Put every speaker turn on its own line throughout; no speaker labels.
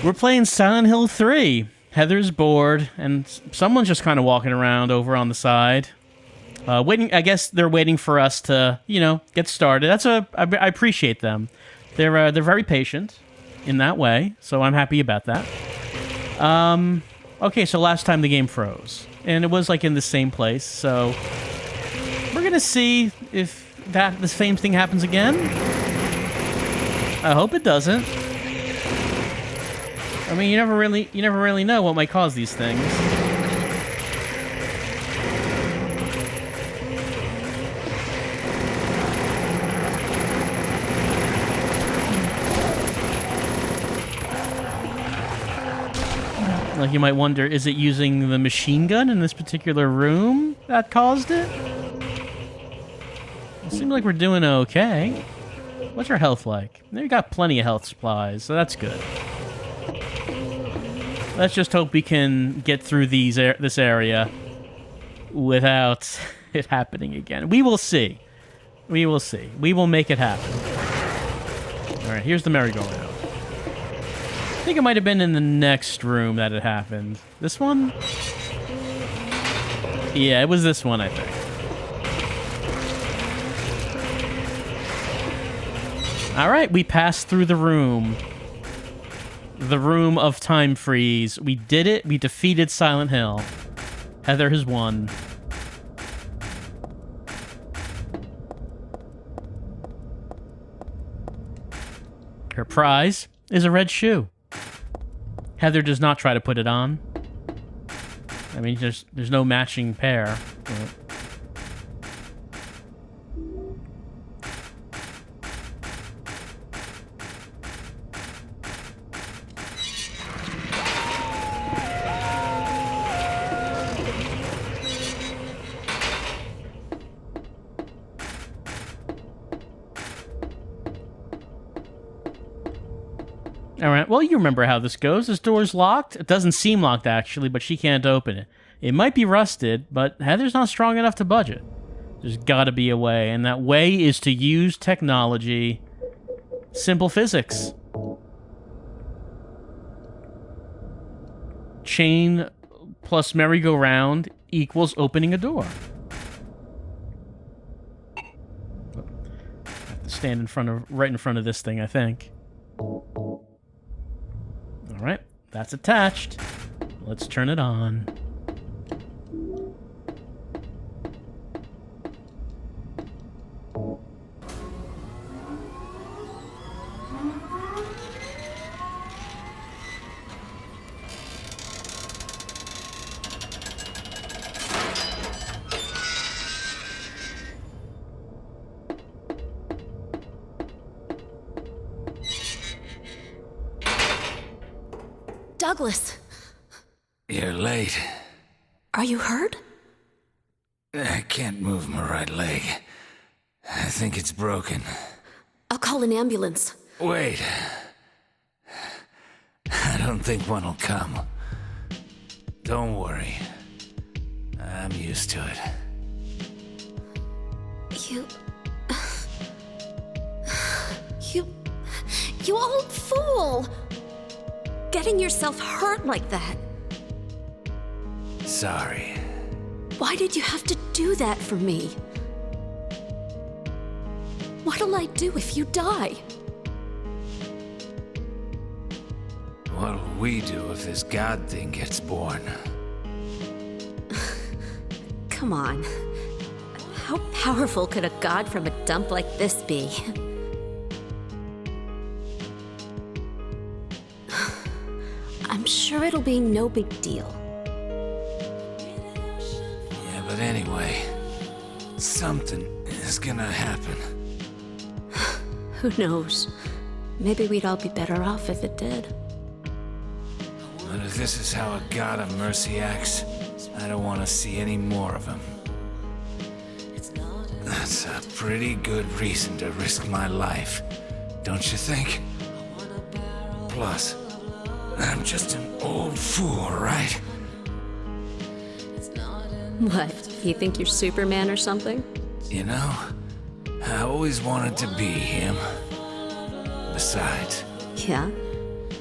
We're playing Silent Hill 3. Heather's bored, and someone's just kind of walking around over on the side. Waiting. I guess they're waiting for us to, get started. I appreciate them. They're very patient in that way, so I'm happy about that. Okay, so last time the game froze, and it was like in the same place, so we're gonna see if the same thing happens again. I hope it doesn't. I mean, you never really know what might cause these things. Like, you might wonder, is it using the machine gun in this particular room that caused it? It seems like we're doing okay. What's our health like? We got plenty of health supplies, so that's good. Let's just hope we can get through this area without it happening again. We will see. We will see. We will make it happen. Alright, here's the merry-go-round. I think it might have been in the next room that it happened. This one? Yeah, it was this one, I think. Alright, we passed through the room. The room of time freeze. We did it. We defeated Silent Hill. Heather has won. Her prize is a red shoe. Heather does not try to put it on. I mean, there's no matching pair. But... Alright, well, you remember how this goes. This door's locked. It doesn't seem locked, actually, but she can't open it. It might be rusted, but Heather's not strong enough to budge it. There's gotta be a way, and that way is to use technology. Simple physics. Chain plus merry-go-round equals opening a door. I have to stand right in front of this thing, I think. Alright, that's attached. Let's turn it on.
Douglas.
You're late.
Are you hurt?
I can't move my right leg. I think it's broken.
I'll call an ambulance.
Wait. I don't think one will come. Don't worry. I'm used to it.
You old fool! Getting yourself hurt like that.
Sorry.
Why did you have to do that for me? What'll I do if you die?
What'll we do if this god thing gets born?
Come on. How powerful could a god from a dump like this be? I'm sure it'll be no big deal.
Yeah, but anyway, something is gonna happen.
Who knows? Maybe we'd all be better off if it did.
But if this is how a god of mercy acts, I don't want to see any more of him. That's a pretty good reason to risk my life, don't you think? Plus, I'm just an old fool, right?
What, you think you're Superman or something?
You know, I always wanted to be him. Besides,
Yeah?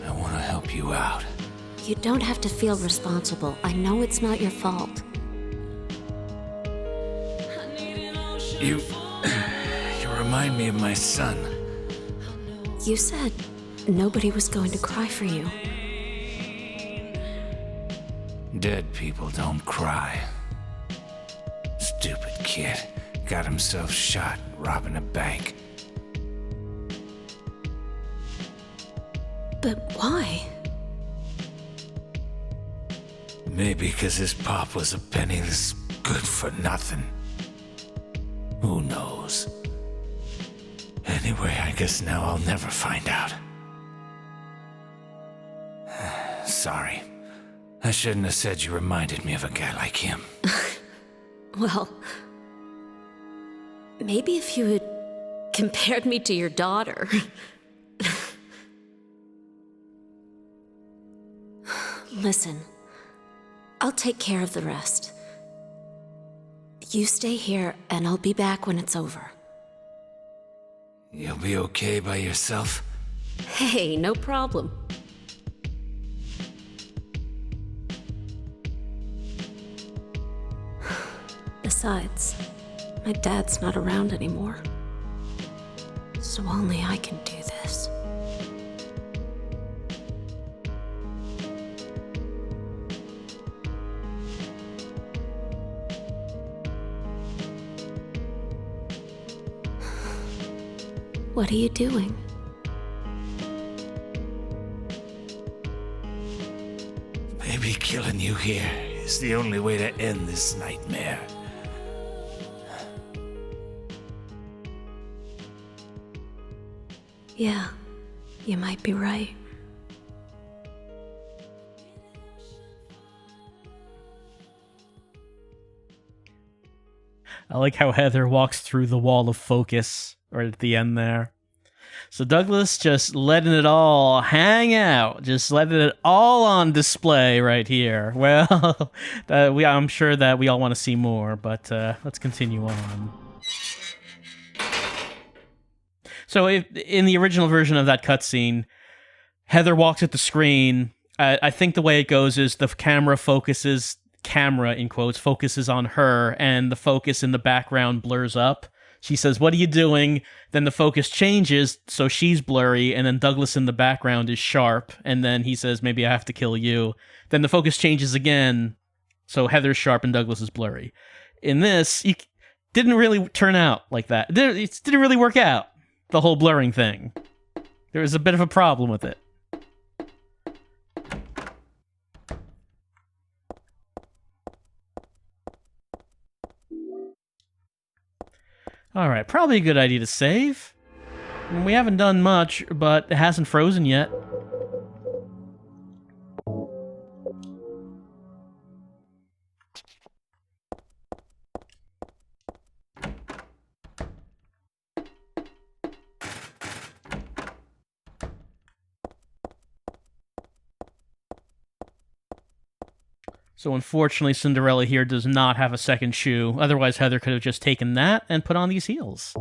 I want to help you out.
You don't have to feel responsible. I know it's not your fault.
You remind me of my son.
You said nobody was going to cry for you.
Dead people don't cry. Stupid kid. Got himself shot robbing a bank.
But why?
Maybe because his pop was a penniless good for nothing. Who knows? Anyway, I guess now I'll never find out. Sorry. I shouldn't have said you reminded me of a guy like him.
Well, maybe if you had compared me to your daughter. Listen, I'll take care of the rest. You stay here, and I'll be back when it's over.
You'll be okay by yourself?
Hey, no problem. Besides, my dad's not around anymore. So only I can do this. What are you doing?
Maybe killing you here is the only way to end this nightmare.
Yeah, you might be right.
I like how Heather walks through the wall of focus right at the end there. So Douglas just letting it all hang out, just letting it all on display right here. Well, I'm sure that we all want to see more, but let's continue on. So in the original version of that cutscene, Heather walks at the screen. I think the way it goes is the camera, in quotes, focuses on her, and the focus in the background blurs up. She says, "What are you doing?" Then the focus changes, so she's blurry, and then Douglas in the background is sharp, and then he says, "Maybe I have to kill you." Then the focus changes again, so Heather's sharp and Douglas is blurry. In this, it didn't really turn out like that. It didn't really work out, the whole blurring thing. There was a bit of a problem with it. Alright, probably a good idea to save. We haven't done much, but it hasn't frozen yet. So unfortunately, Cinderella here does not have a second shoe. Otherwise, Heather could have just taken that and put on these heels.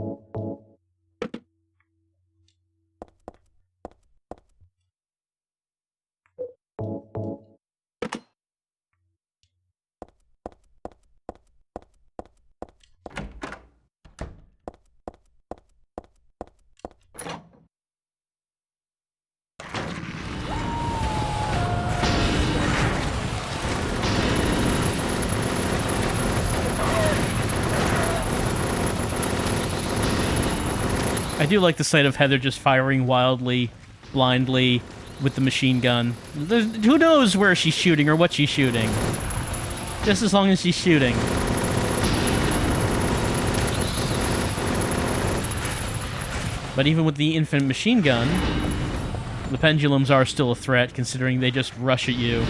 I do like the sight of Heather just firing wildly, blindly, with the machine gun. Who knows where she's shooting or what she's shooting? Just as long as she's shooting. But even with the infinite machine gun, the pendulums are still a threat, considering they just rush at you.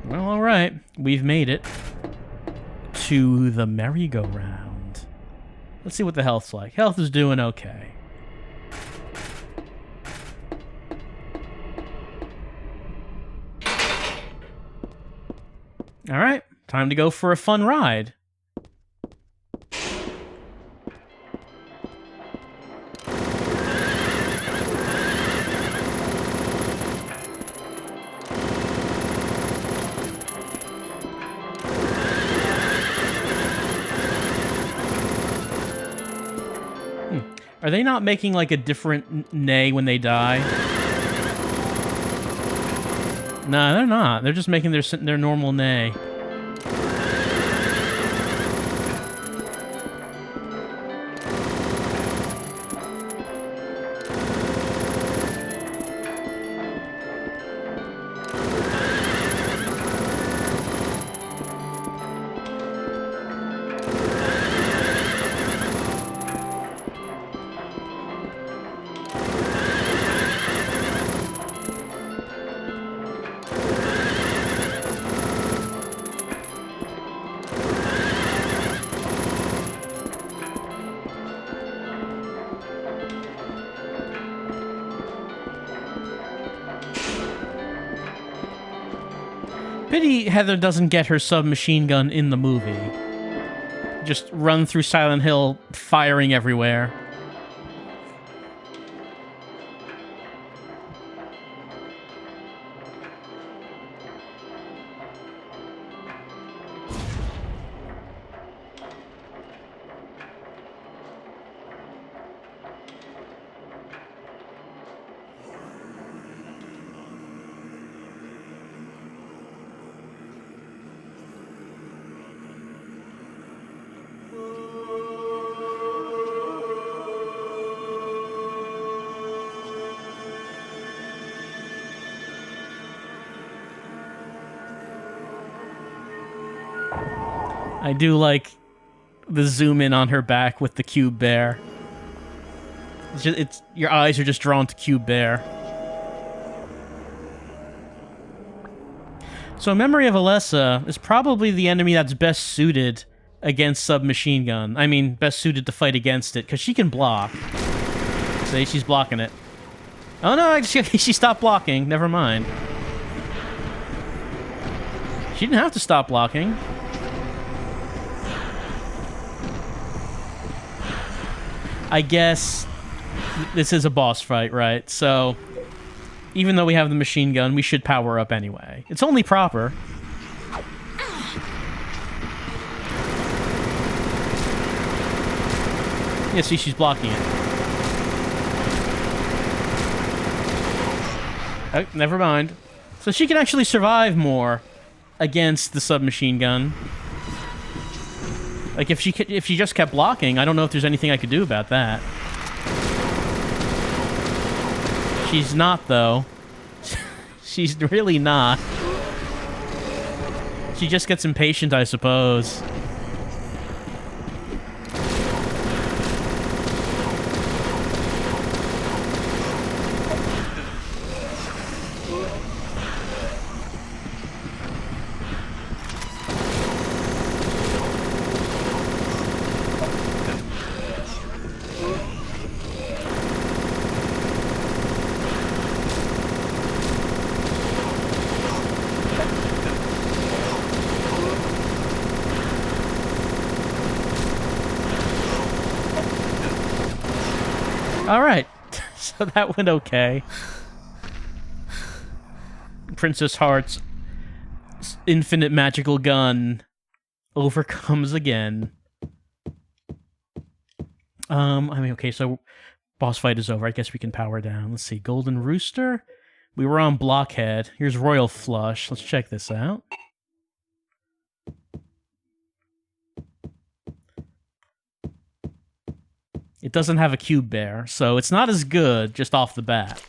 Well, alright. We've made it to the merry-go-round. Let's see what the health's like. Health is doing okay. All right, time to go for a fun ride. Are they not making, like, a different neigh when they die? No, they're not. They're just making their normal neigh. Pity Heather doesn't get her submachine gun in the movie. Just run through Silent Hill, firing everywhere. I do like the zoom in on her back with the cube bear. It's your eyes are just drawn to cube bear. So Memory of Alessa is probably the enemy that's best suited against submachine gun. I mean, best suited to fight against it, because she can block. See, she's blocking it. Oh no, she stopped blocking. Never mind. She didn't have to stop blocking. I guess this is a boss fight, right? So, even though we have the machine gun, we should power up anyway. It's only proper. Yeah, see, she's blocking it. Oh, never mind. So she can actually survive more against the submachine gun. Like, if she just kept blocking, I don't know if there's anything I could do about that. She's not, though. She's really not. She just gets impatient, I suppose. Alright, so that went okay. Princess Heart's infinite magical gun overcomes again. I mean, okay, so boss fight is over. I guess we can power down. Let's see, Golden Rooster. We were on Blockhead. Here's Royal Flush. Let's check this out. It doesn't have a cube bear, so it's not as good just off the bat.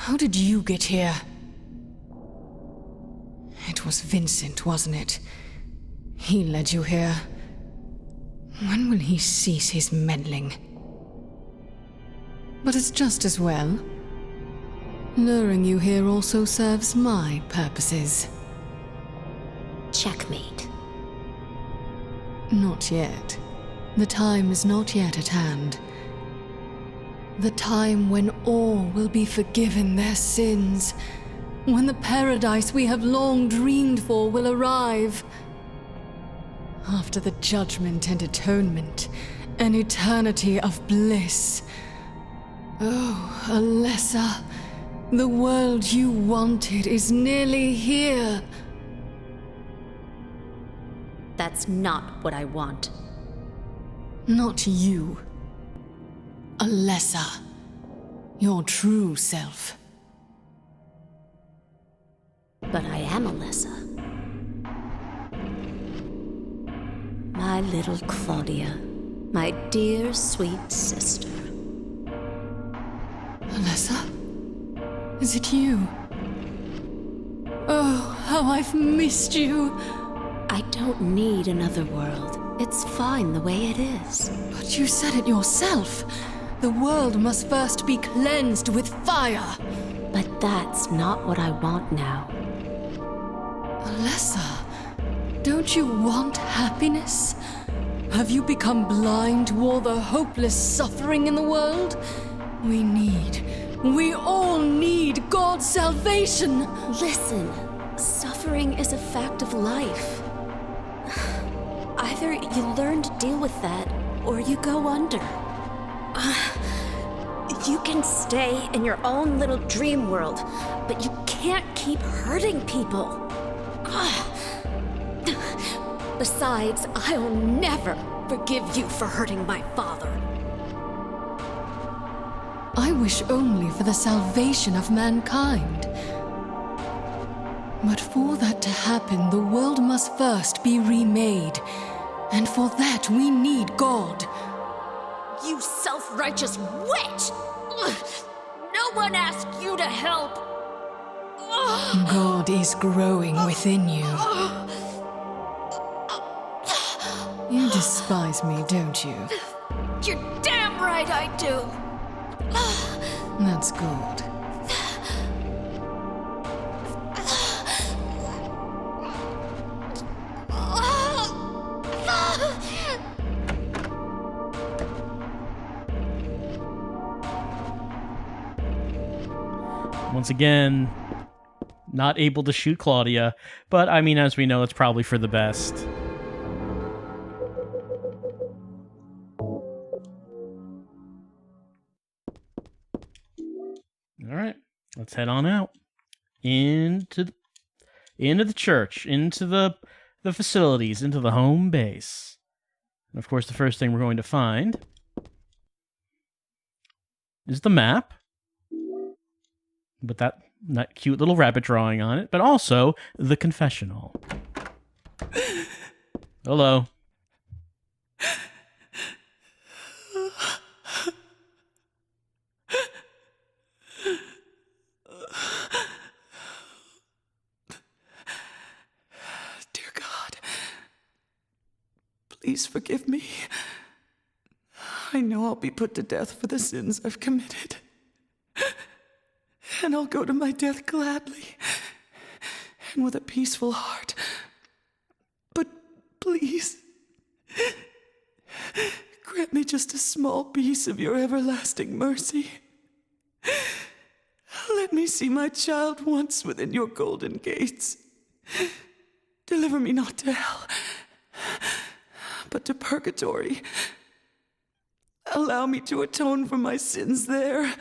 How did you get here? It was Vincent, wasn't it? He led you here. When will he cease his meddling? But it's just as well. Luring you here also serves my purposes.
Checkmate.
Not yet. The time is not yet at hand. The time when all will be forgiven their sins. When the paradise we have long dreamed for will arrive. After the judgment and atonement, an eternity of bliss. Oh, Alessa, the world you wanted is nearly here.
That's not what I want.
Not you. Alessa. Your true self.
But I am Alessa. My little Claudia. My dear, sweet sister.
Alessa? Is it you? Oh, how I've missed you.
I don't need another world. It's fine the way it is.
But you said it yourself. The world must first be cleansed with fire.
But that's not what I want now.
Alessa, don't you want happiness? Have you become blind to all the hopeless suffering in the world? We all need God's salvation.
Listen, suffering is a fact of life. Either you learn to deal with that, or you go under. You can stay in your own little dream world, but you can't keep hurting people. Besides, I'll never forgive you for hurting my father.
I wish only for the salvation of mankind. But for that to happen, the world must first be remade. And for that, we need God.
You self-righteous witch! No one asked you to help!
God is growing within you. You despise me, don't you?
You're damn right I do!
That's good.
Once again, not able to shoot Claudia, but I mean, as we know, it's probably for the best. All right, let's head on out into the church, into the facilities, into the home base. And of course, the first thing we're going to find is the map with that cute little rabbit drawing on it, but also the confessional. Hello.
Dear God, please forgive me. I know I'll be put to death for the sins I've committed. And I'll go to my death gladly and with a peaceful heart. But please, grant me just a small piece of your everlasting mercy. Let me see my child once within your golden gates. Deliver me not to hell, but to purgatory. Allow me to atone for my sins there.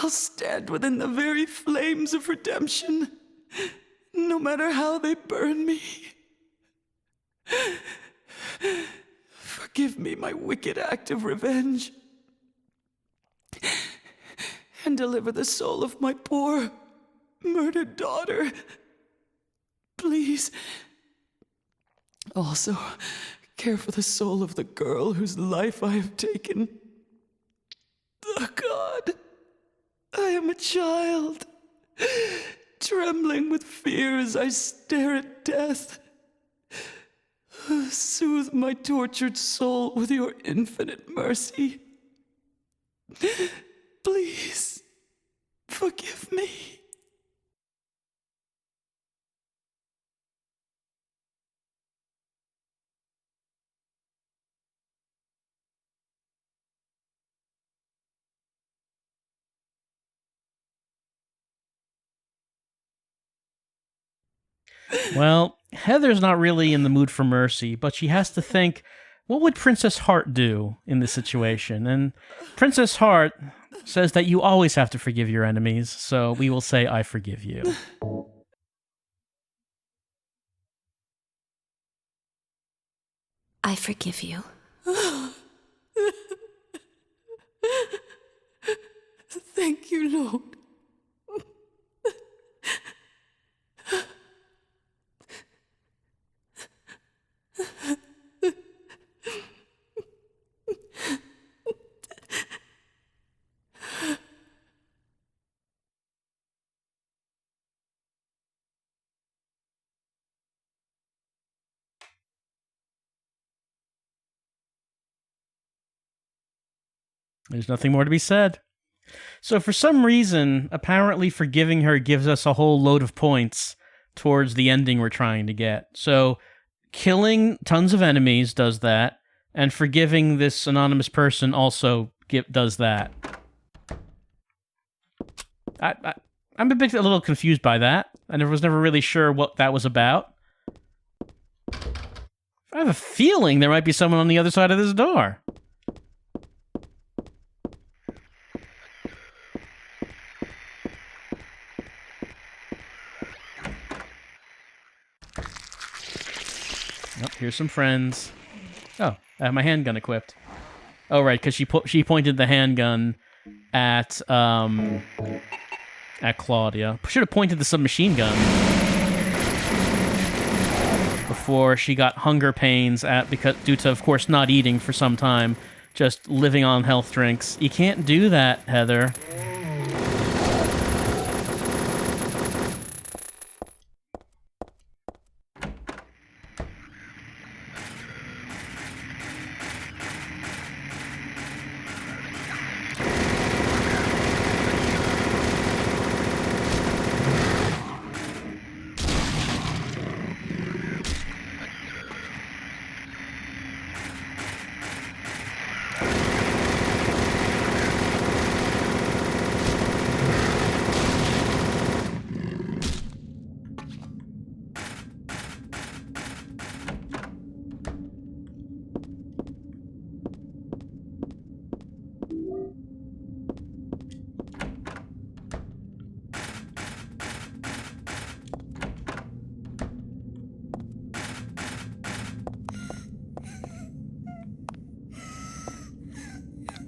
I'll stand within the very flames of redemption, no matter how they burn me. Forgive me my wicked act of revenge, and deliver the soul of my poor, murdered daughter. Please. Also, care for the soul of the girl whose life I have taken. Oh, God. I am a child, trembling with fear as I stare at death. Soothe my tortured soul with your infinite mercy. Please, forgive me.
Well, Heather's not really in the mood for mercy, but she has to think, what would Princess Heart do in this situation? And Princess Heart says that you always have to forgive your enemies, so we will say, I forgive you.
I forgive you.
Thank you, Lord.
There's nothing more to be said. So for some reason, apparently forgiving her gives us a whole load of points towards the ending we're trying to get. So killing tons of enemies does that, and forgiving this anonymous person also does that. I'm a little confused by that. I was never really sure what that was about. I have a feeling there might be someone on the other side of this door. Oh, here's some friends. Oh, I have my handgun equipped. Oh, right, because she pointed the handgun at Claudia. Should have pointed the submachine gun before she got hunger pains due to, of course, not eating for some time, just living on health drinks. You can't do that, Heather.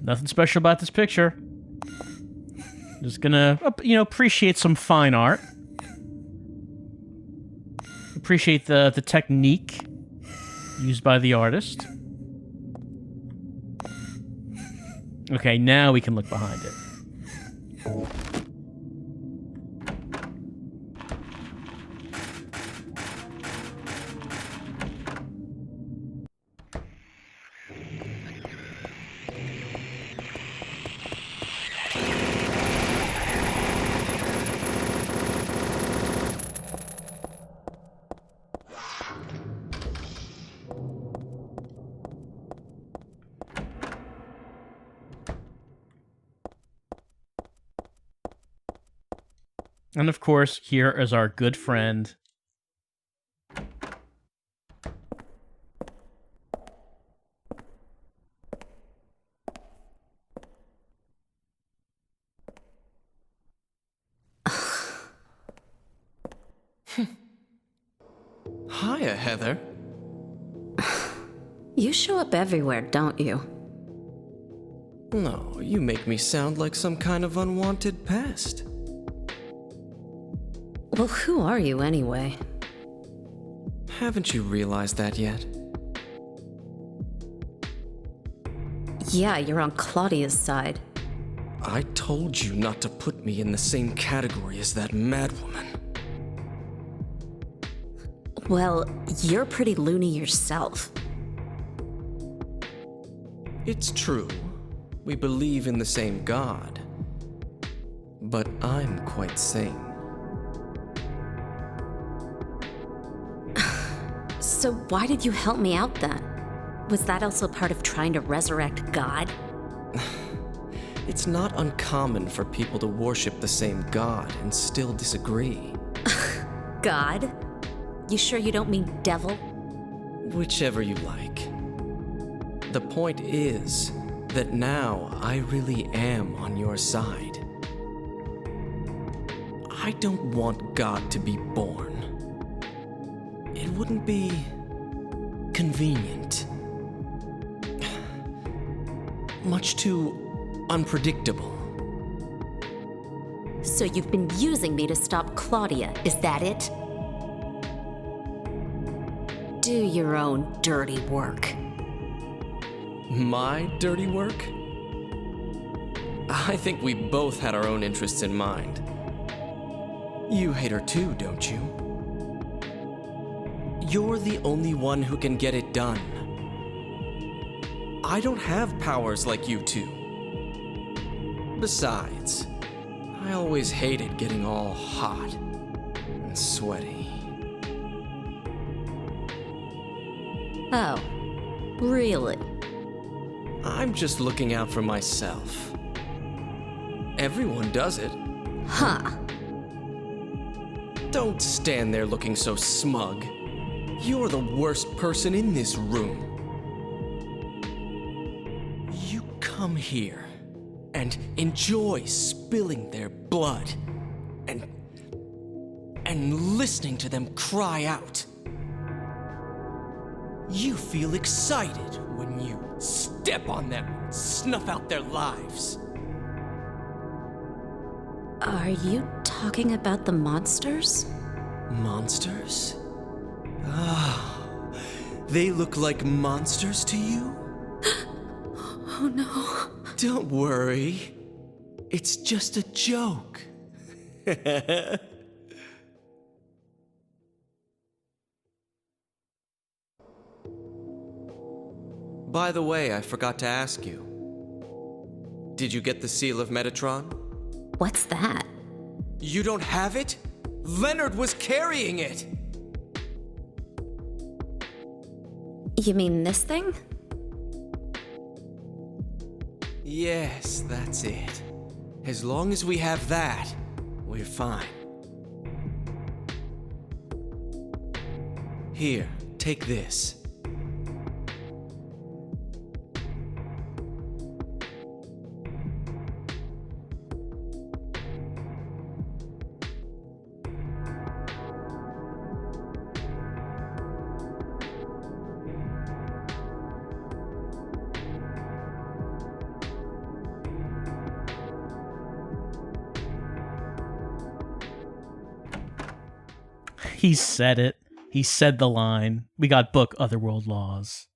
Nothing special about this picture. Just gonna, appreciate some fine art. Appreciate the technique used by the artist. Okay, now we can look behind it. And of course, here is our good friend.
Hiya, Heather.
You show up everywhere, don't you?
No, you make me sound like some kind of unwanted pest.
Well, who are you anyway?
Haven't you realized that yet?
Yeah, you're on Claudia's side.
I told you not to put me in the same category as that madwoman.
Well, you're pretty loony yourself.
It's true. We believe in the same God. But I'm quite sane.
So why did you help me out then? Was that also part of trying to resurrect God?
It's not uncommon for people to worship the same God and still disagree.
God? You sure you don't mean devil?
Whichever you like. The point is that now I really am on your side. I don't want God to be born. It wouldn't be convenient. Much too unpredictable.
So you've been using me to stop Claudia, is that it? Do your own dirty work.
My dirty work? I think we both had our own interests in mind. You hate her too, don't you? You're the only one who can get it done. I don't have powers like you two. Besides, I always hated getting all hot and sweaty.
Oh, really?
I'm just looking out for myself. Everyone does it.
Huh.
Don't stand there looking so smug. You're the worst person in this room. You come here and enjoy spilling their blood and listening to them cry out. You feel excited when you step on them, snuff out their lives.
Are you talking about the monsters?
Monsters? Ah, they look like monsters to you?
Oh no.
Don't worry. It's just a joke. By the way, I forgot to ask you. Did you get the seal of Metatron?
What's that?
You don't have it? Leonard was carrying it!
You mean this thing?
Yes, that's it. As long as we have that, we're fine. Here, take this.
He said it. He said the line. We got book Otherworld Laws.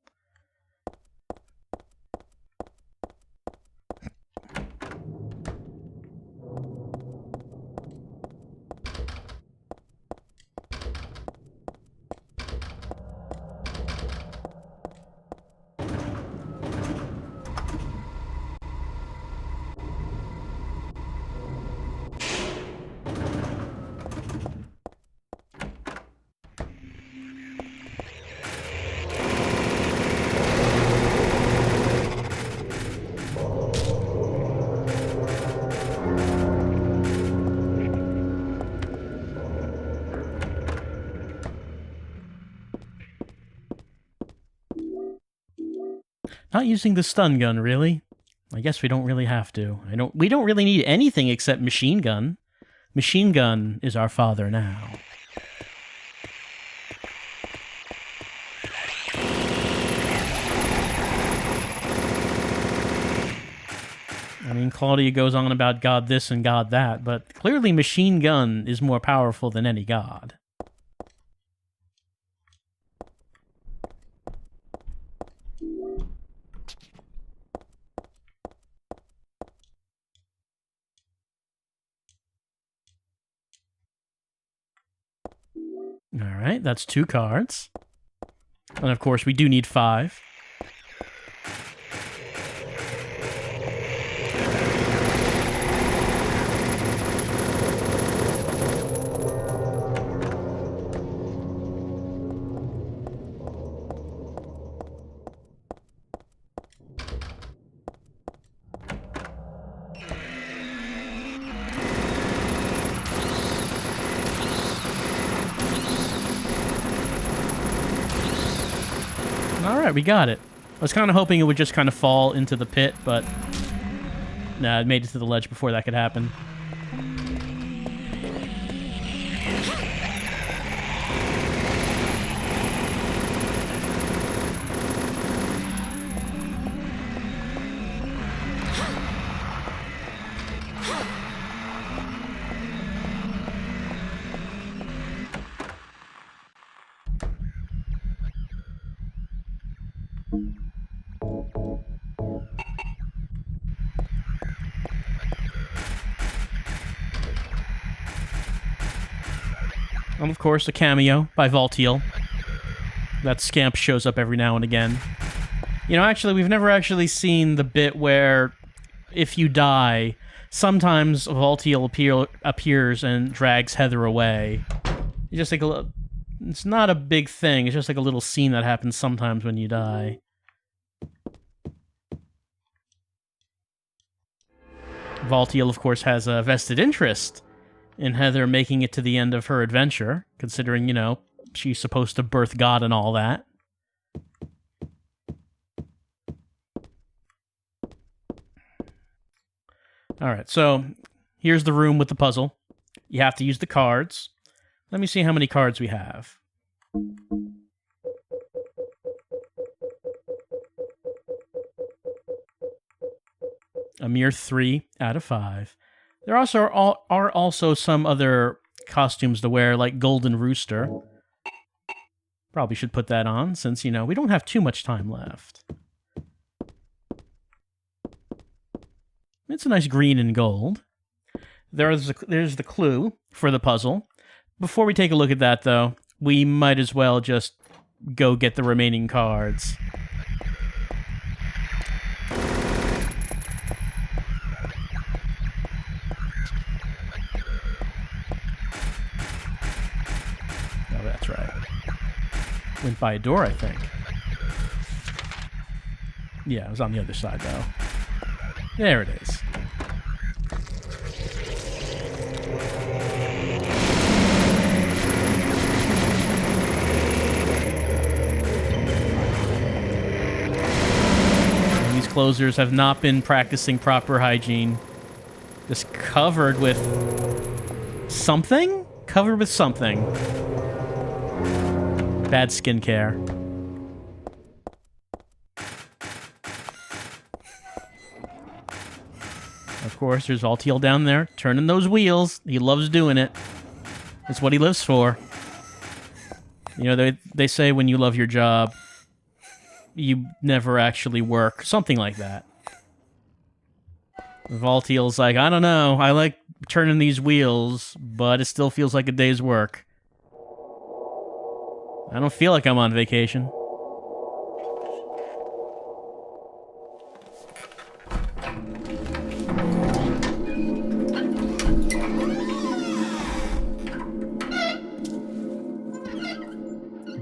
Not using the stun gun, really? I guess we don't really have to. We don't really need anything except machine gun. Machine gun is our father now. I mean, Claudia goes on about God this and God that, but clearly machine gun is more powerful than any god. Alright, that's 2 cards. And of course, we do need 5. Alright, we got it. I was kind of hoping it would just kind of fall into the pit, but... Nah, it made it to the ledge before that could happen. And of course, a cameo by Valtiel. That scamp shows up every now and again. You know, actually, we've never actually seen the bit where, if you die, sometimes Valtiel appears and drags Heather away. It's just like it's not a big thing. It's just like a little scene that happens sometimes when you die. Valtiel, of course, has a vested interest in Heather making it to the end of her adventure, considering, you know, she's supposed to birth God and all that. Alright, so here's the room with the puzzle. You have to use the cards. Let me see how many cards we have. A mere 3 out of 5. There also are also some other costumes to wear, like Golden Rooster. Probably should put that on, since, you know, we don't have too much time left. It's a nice green and gold. There's the clue for the puzzle. Before we take a look at that, though, we might as well just go get the remaining cards. Oh, that's right. Went by a door, I think. Yeah, it was on the other side, though. There it is. And these closers have not been practicing proper hygiene. Just covered with something? Covered with something. Bad skincare. Of course, there's Valtiel down there, turning those wheels. He loves doing it. It's what he lives for. You know, they say when you love your job, you never actually work. Something like that. Valtiel's like, I don't know. I like turning these wheels, but it still feels like a day's work. I don't feel like I'm on vacation.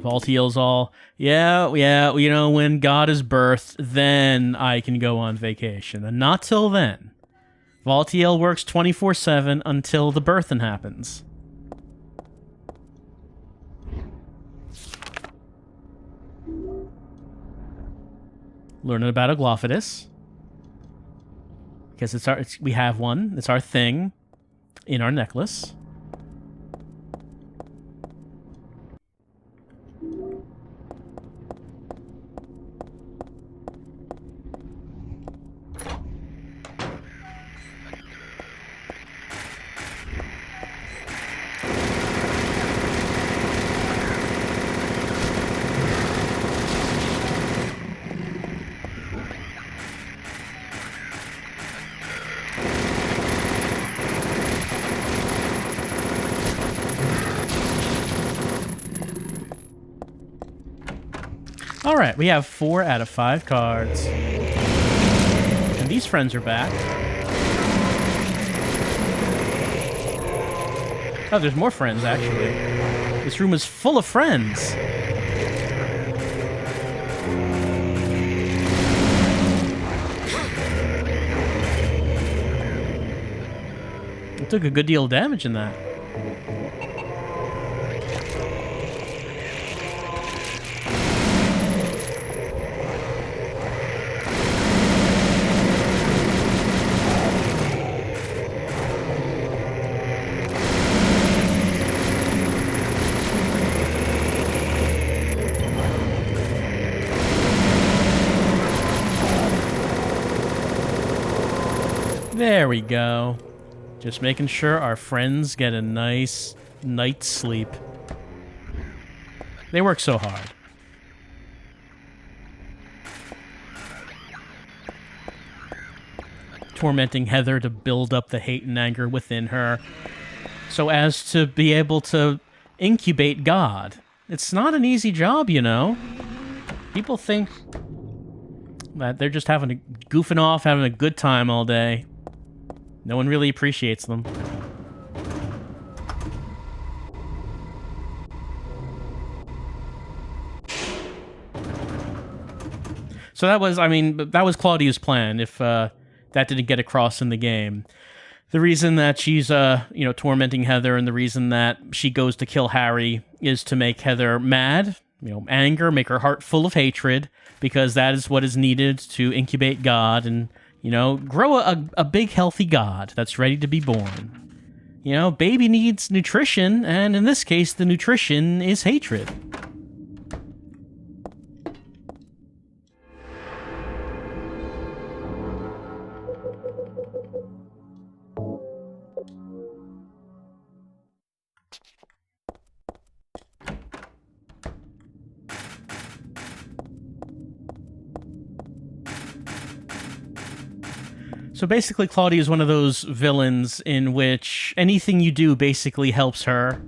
Valtiel's all, yeah, you know, when God is birthed, then I can go on vacation. And not till then. Valtiel works 24/7 until the birthing happens. Learning about a Glophitis. Because we have one. It's our thing in our necklace. All right, we have 4 out of 5 cards. And these friends are back. Oh, there's more friends, actually. This room is full of friends. It took a good deal of damage in that. There we go. Just making sure our friends get a nice night's sleep. They work so hard. Tormenting Heather to build up the hate and anger within her so as to be able to incubate God. It's not an easy job, you know. People think that they're just goofing off, having a good time all day. No one really appreciates them. So that was Claudia's plan, if that didn't get across in the game. The reason that she's, tormenting Heather and the reason that she goes to kill Harry is to make Heather mad, anger, make her heart full of hatred, because that is what is needed to incubate God and grow a big, healthy God that's ready to be born. Baby needs nutrition, and in this case, the nutrition is hatred. So basically, Claudia is one of those villains in which anything you do basically helps her,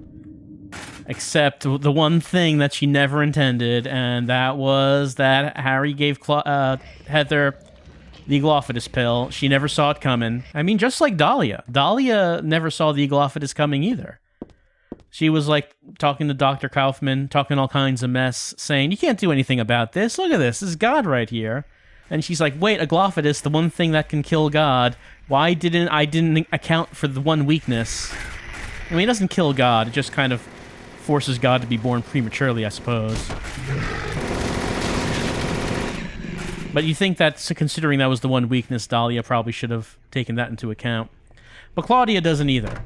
except the one thing that she never intended, and that was that Harry gave Heather the Eagleophidus pill. She never saw it coming. I mean, just like Dahlia. Dahlia never saw the Eagleophidus coming either. She was like talking to Dr. Kaufman, talking all kinds of mess, saying, "You can't do anything about this. Look at this. This is God right here." And she's like, "Wait, Eagleophidus, the one thing that can kill God. Why didn't I account for the one weakness?" I mean, it doesn't kill God. It just kind of forces God to be born prematurely, I suppose. But you think that, considering that was the one weakness, Dahlia probably should have taken that into account. But Claudia doesn't either.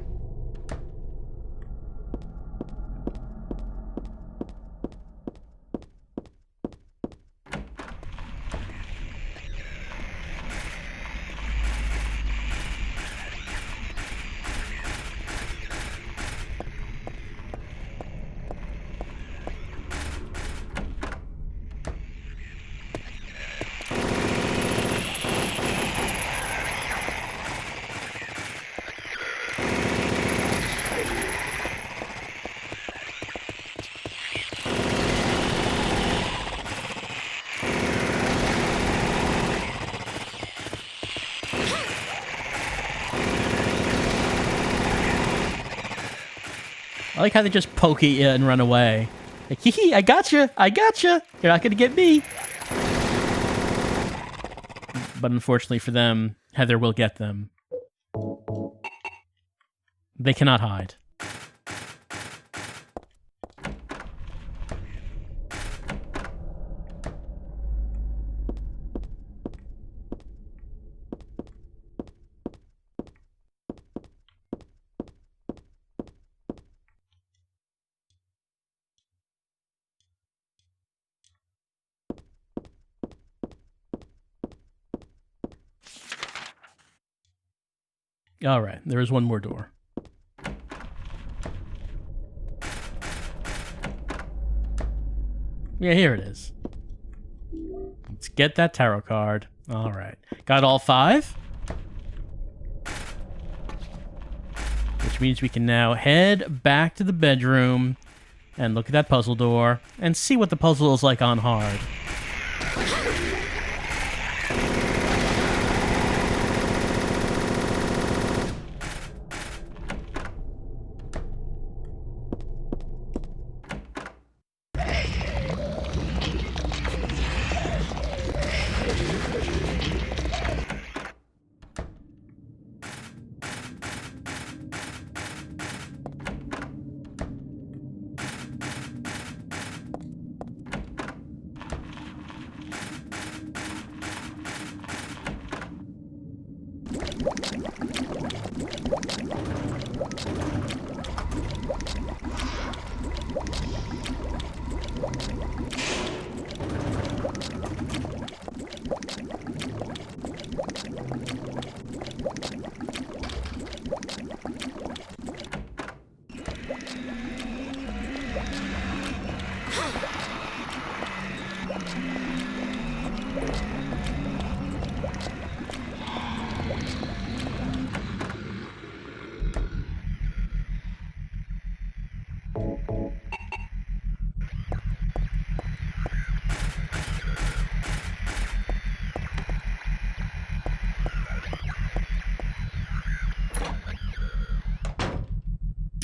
I like how they just poke at you and run away. Like, hee, I gotcha! You're not gonna get me! But unfortunately for them, Heather will get them. They cannot hide. All right, there is one more door. Yeah, here it is. Let's get that tarot card. All right. Got all 5? Which means we can now head back to the bedroom and look at that puzzle door and see what the puzzle is like on hard.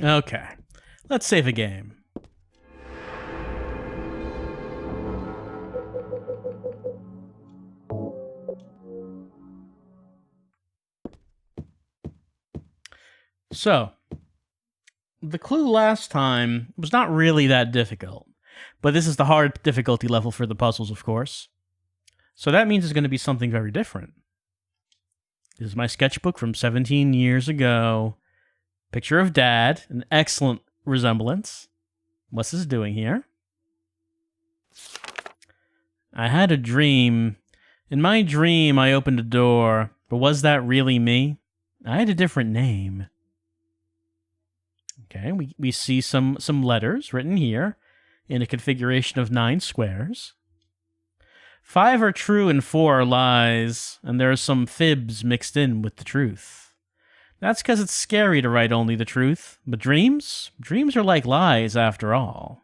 Okay. Let's save a game. So, the clue last time was not really that difficult, but this is the hard difficulty level for the puzzles, of course. So that means it's going to be something very different. This is my sketchbook from 17 years ago. Picture of Dad, an excellent resemblance. What's this doing here? I had a dream. In my dream, I opened a door, but was that really me? I had a different name. Okay, we see some letters written here in a configuration of 9 squares. 5 are true and 4 are lies, and there are some fibs mixed in with the truth. That's because it's scary to write only the truth, but dreams are like lies after all.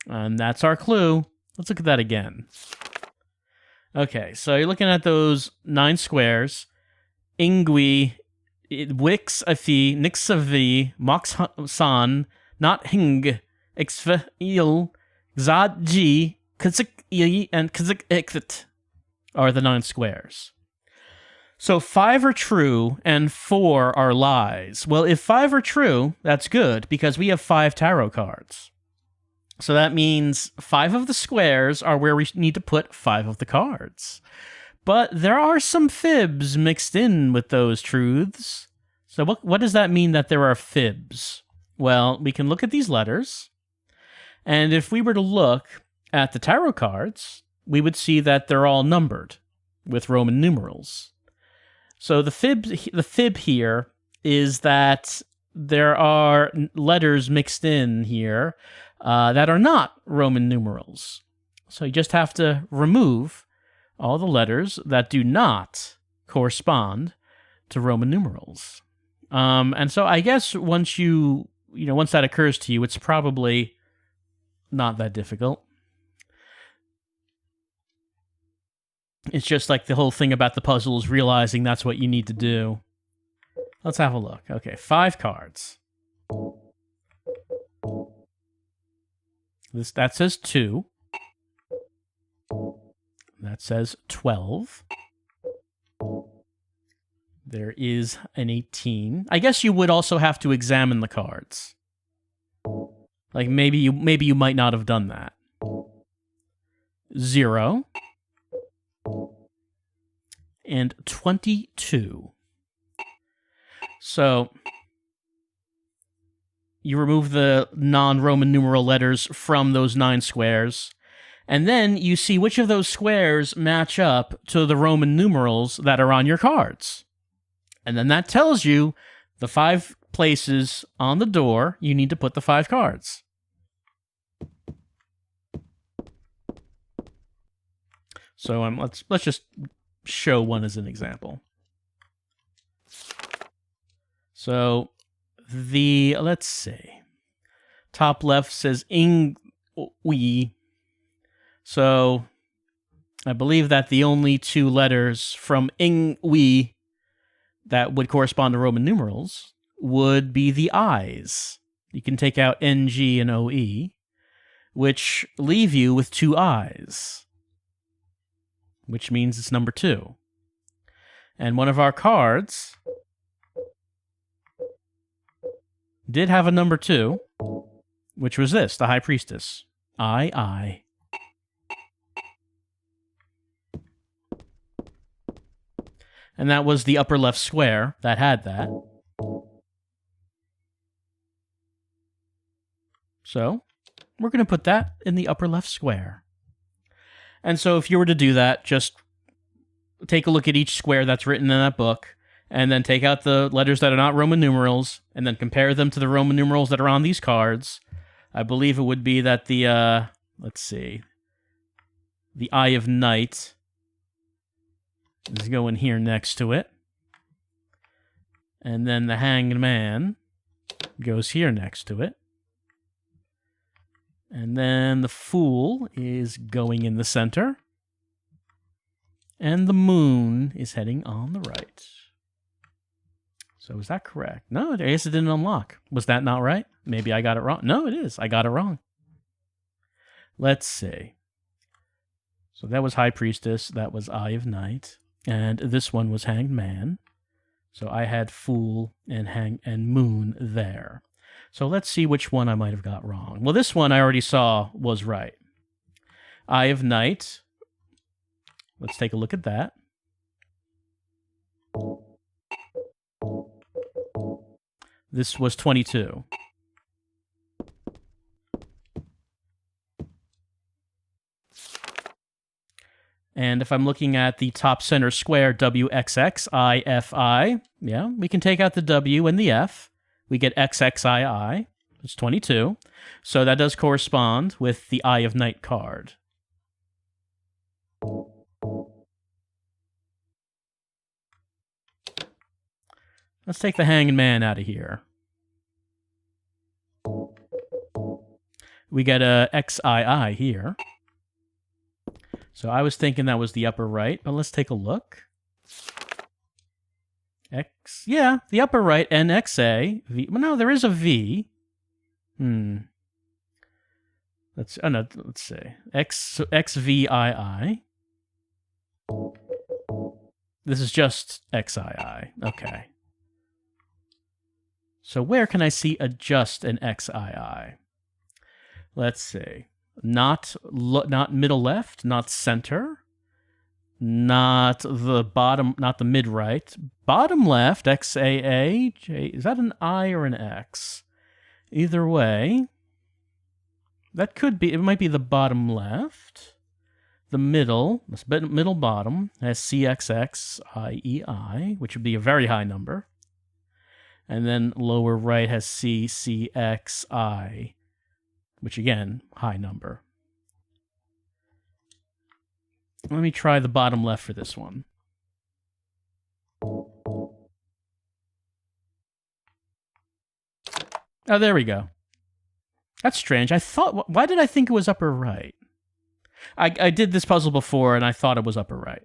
And that's our clue. Let's look at that again. Okay, so you're looking at those 9 squares. Ingui, Wix afi, Nixavi, Mox San, Not Hing, Xv Il, Xad G, Kazik I, and Kazik Ikthit are the 9 squares. So 5 are true and 4 are lies. Well, if 5 are true, that's good because we have 5 tarot cards. So that means 5 of the squares are where we need to put 5 of the cards. But there are some fibs mixed in with those truths. So what does that mean that there are fibs? Well, we can look at these letters, and if we were to look at the tarot cards, we would see that they're all numbered with Roman numerals. So the fib here is that there are letters mixed in here that are not Roman numerals. So you just have to remove all the letters that do not correspond to Roman numerals. And so I guess once once that occurs to you, it's probably not that difficult. It's just like the whole thing about the puzzle is realizing that's what you need to do. Let's have a look. Okay, 5 cards. That says 2. That says 12. There is an 18. I guess you would also have to examine the cards. Like maybe you might not have done that. 0. And 22. So you remove the non-Roman numeral letters from those 9 squares, and then you see which of those squares match up to the Roman numerals that are on your cards. And then that tells you the 5 places on the door you need to put the 5 cards. So let's just show one as an example. So let's see. Top left says Ingui. So I believe that the only 2 letters from Ingui that would correspond to Roman numerals would be the I's. You can take out NG and OE, which leave you with 2 I's, which means it's number 2. And one of our cards did have a number 2, which was this, the High Priestess. I. And that was the upper left square that had that. So we're going to put that in the upper left square. And so if you were to do that, just take a look at each square that's written in that book, and then take out the letters that are not Roman numerals, and then compare them to the Roman numerals that are on these cards. I believe it would be that the, let's see, the Eye of Night is going here next to it. And then the Hanged Man goes here next to it. And then the Fool is going in the center. And the Moon is heading on the right. So is that correct? No, I guess it didn't unlock. Was that not right? Maybe I got it wrong. No, it is. I got it wrong. Let's see. So that was High Priestess. That was Eye of Night. And this one was Hanged Man. So I had Fool and Moon there. So let's see which one I might have got wrong. Well, this one I already saw was right. Eye of Night. Let's take a look at that. This was 22. And if I'm looking at the top center square, WXXIFI, yeah, we can take out the W and the F. We get XXII. It's 22. So that does correspond with the Eye of Night card. Let's take the Hanged Man out of here. We get a XII here. So I was thinking that was the upper right, but let's take a look. X, yeah, the upper right, NXA. V, well, no, there is a V. Let's see. XVII. This is just XII. Okay. So where can I see a just an XII? Let's see. Not middle left, not center, not the bottom, not the mid right. Bottom left, XAA. Is that an I or an X? Either way, that could be, it might be the bottom left. The middle bottom has CXXIEI, which would be a very high number. And then lower right has CCXI, which again, high number. Let me try the bottom left for this one. Oh, there we go. That's strange. Why did I think it was upper right? I did this puzzle before and I thought it was upper right.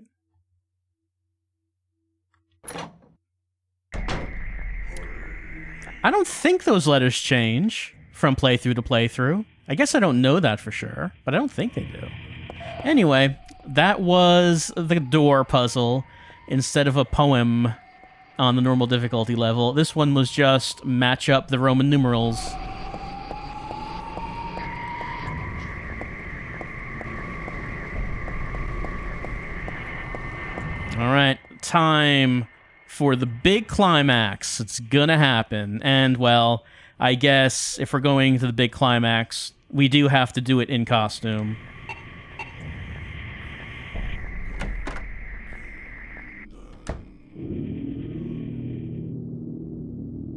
I don't think those letters change from playthrough to playthrough. I guess I don't know that for sure, but I don't think they do. Anyway, that was the door puzzle instead of a poem on the normal difficulty level. This one was just match up the Roman numerals. All right, time for the big climax. It's gonna happen. And, well, I guess if we're going to the big climax, we do have to do it in costume.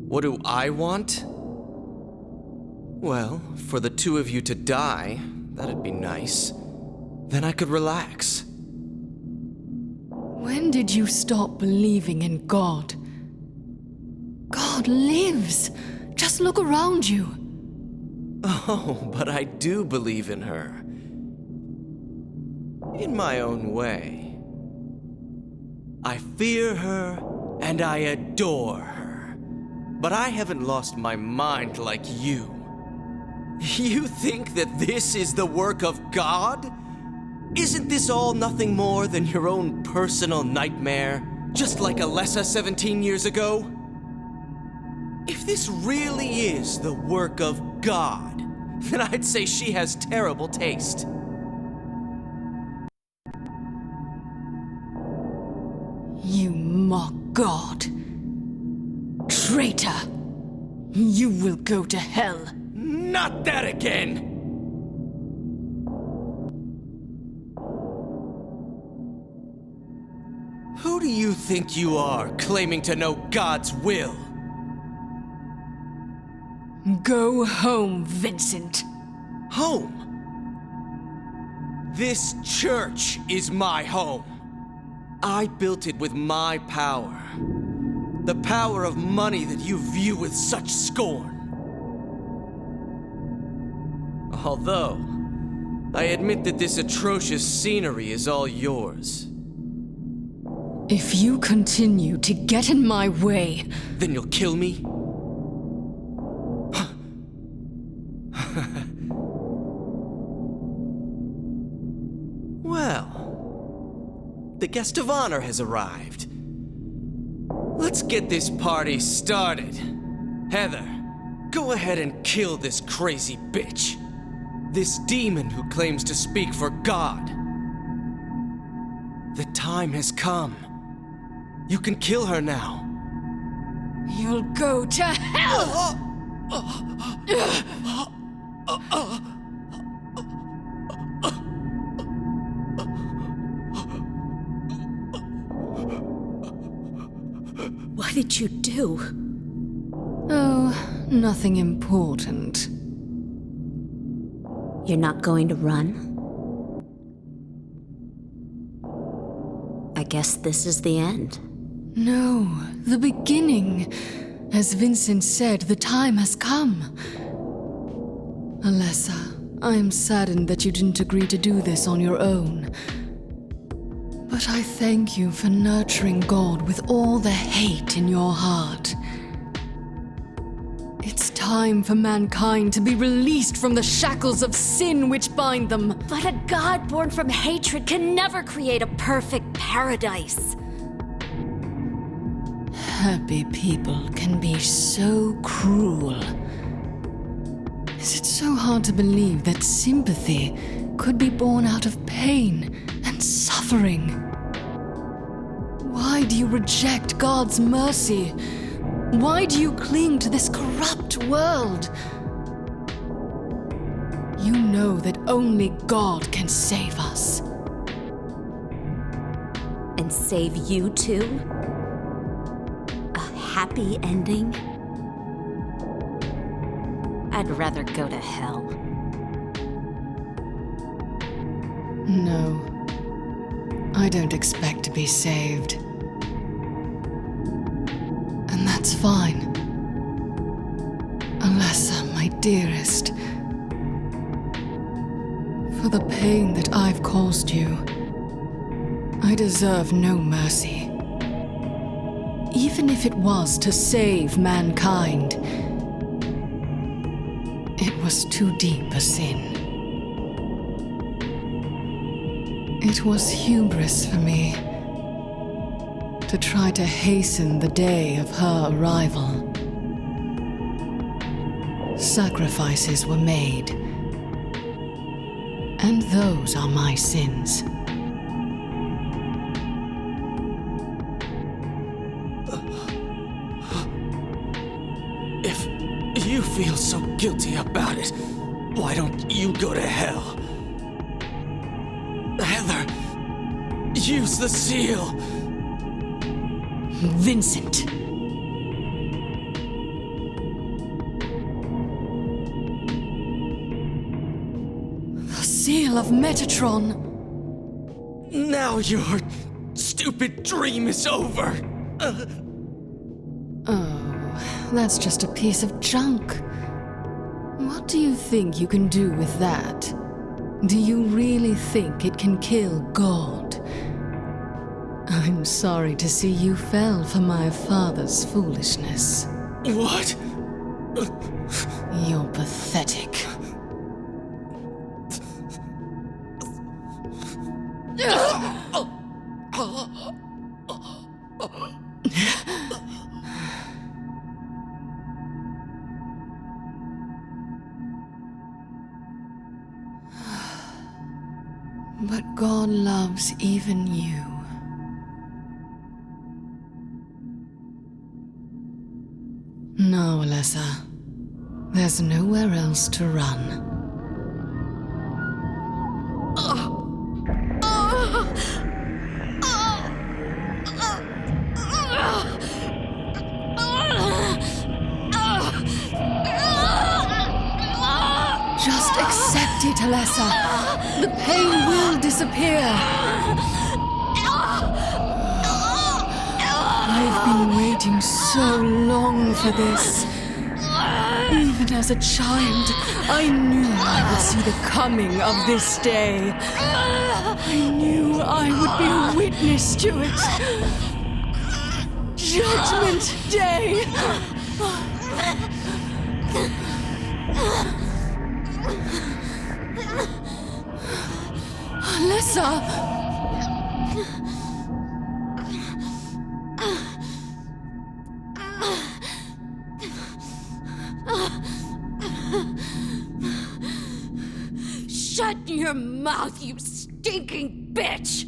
What do I want? Well, for the two of you to die, that'd be nice. Then I could relax.
When did you stop believing in God? God lives. Just look around you.
Oh, but I do believe in her. In my own way. I fear her and I adore her. But I haven't lost my mind like you. You think that this is the work of God? Isn't this all nothing more than your own personal nightmare? Just like Alessa 17 years ago? If this really is the work of God, then I'd say she has terrible taste.
You mock God. Traitor! You will go to hell.
Not that again! Who do you think you are, claiming to know God's will?
Go home, Vincent.
Home? This church is my home. I built it with my power. The power of money that you view with such scorn. Although, I admit that this atrocious scenery is all yours.
If you continue to get in my way,
Then you'll kill me? Well, the guest of honor has arrived. Let's get this party started. Heather, go ahead and kill this crazy bitch. This demon who claims to speak for God. The time has come. You can kill her now.
you'll go to hell!
What did you do?
Oh, nothing important.
You're not going to run? I guess this is the end.
No, the beginning. As Vincent said, the time has come. Alessa, I am saddened that you didn't agree to do this on your own. But I thank you for nurturing God with all the hate in your heart. It's time for mankind to be released from the shackles of sin which bind them.
But a god born from hatred can never create a perfect paradise.
Happy people can be so cruel. Is it so hard to believe that sympathy could be born out of pain and suffering? Why do you reject God's mercy? Why do you cling to this corrupt world? You know that only God can save us.
And save you too? A happy ending? I'd rather go to hell.
No, I don't expect to be saved. And that's fine. Alessa, my dearest. For the pain that I've caused you, I deserve no mercy. Even if it was to save mankind, it was too deep a sin. It was hubris for me to try to hasten the day of her arrival. Sacrifices were made, and those are my sins.
If you feel so guilty about it, why don't you go to hell? Heather, use the seal!
Vincent! The seal of Metatron!
Now your stupid dream is over!
Oh, that's just a piece of junk. What do you think you can do with that? Do you really think it can kill God? I'm sorry to see you fell for my father's foolishness.
What?
You're pathetic. But God loves even you. No, Alessa. There's nowhere else to run. Just accept it, Alessa. The pain will disappear. I've been waiting so long for this. Even as a child, I knew I would see the coming of this day. I knew I would be a witness to it. Judgment Day! Alessa!
Shut your mouth, you stinking bitch!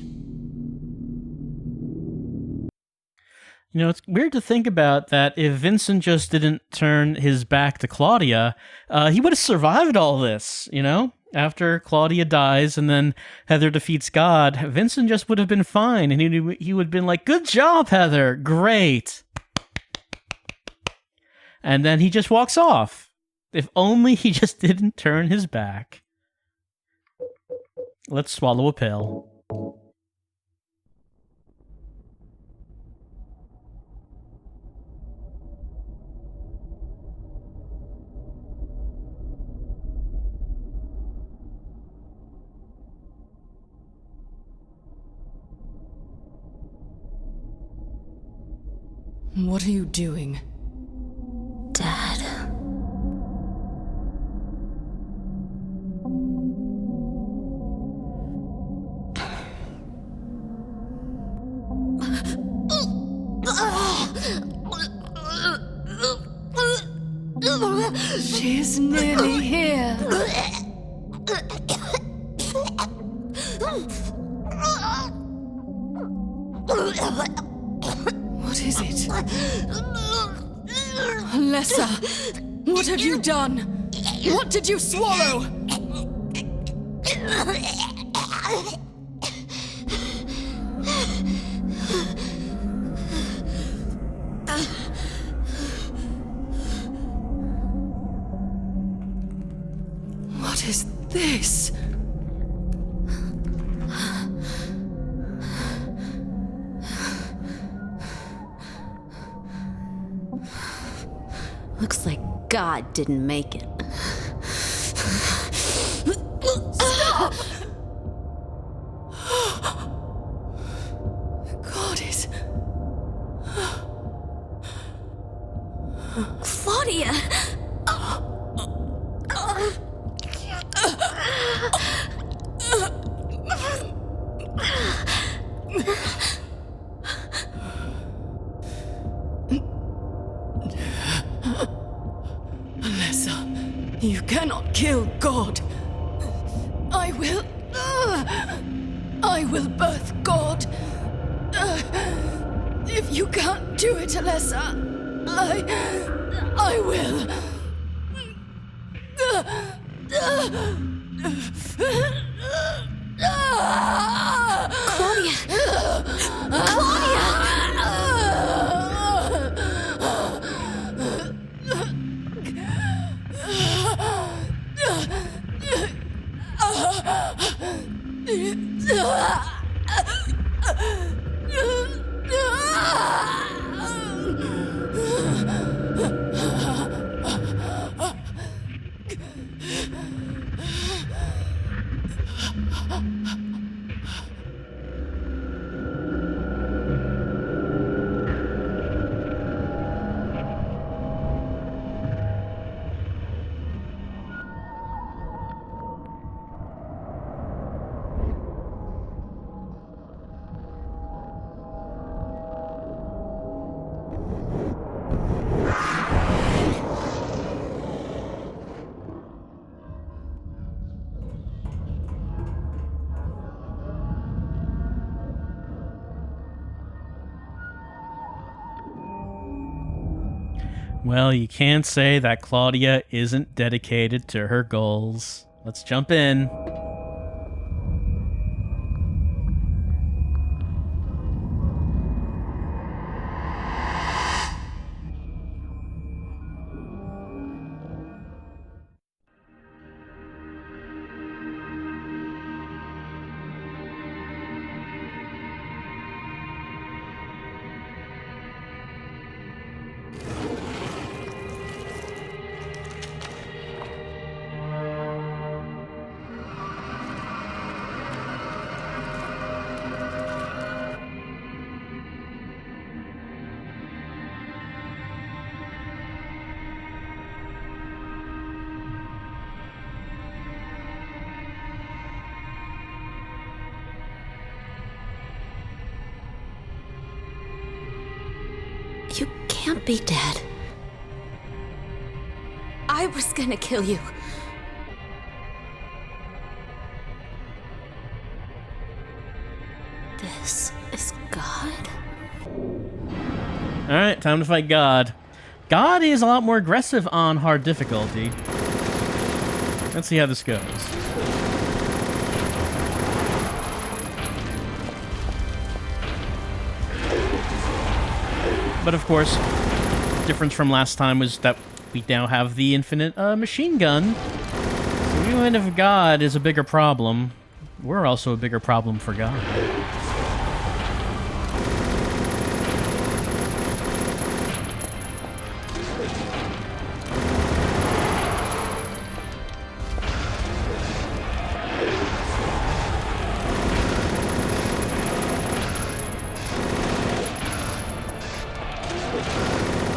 You know, it's weird to think about that if Vincent just didn't turn his back to Claudia, he would have survived all this, you know? After Claudia dies and then Heather defeats God, Vincent just would have been fine, and he would have been like, good job, Heather, great. And then he just walks off. If only he just didn't turn his back. Let's swallow a pill.
What are you doing?
Dad.
She's nearly here. What is it? Alessa, what have you done? What did you swallow? What is this?
Looks like God didn't make it.
Stop! God is...
Claudia!
Alessa, you cannot kill God. I will birth God. If you can't do it, Alessa, I will.
Claudia! Claudia!
Well, you can't say that Claudia isn't dedicated to her goals. Let's jump in.
You can't be dead. I was gonna kill you. This is God?
Alright, time to fight God. God is a lot more aggressive on hard difficulty. Let's see how this goes. But of course, difference from last time was that we now have the infinite machine gun. So even if God is a bigger problem, we're also a bigger problem for God.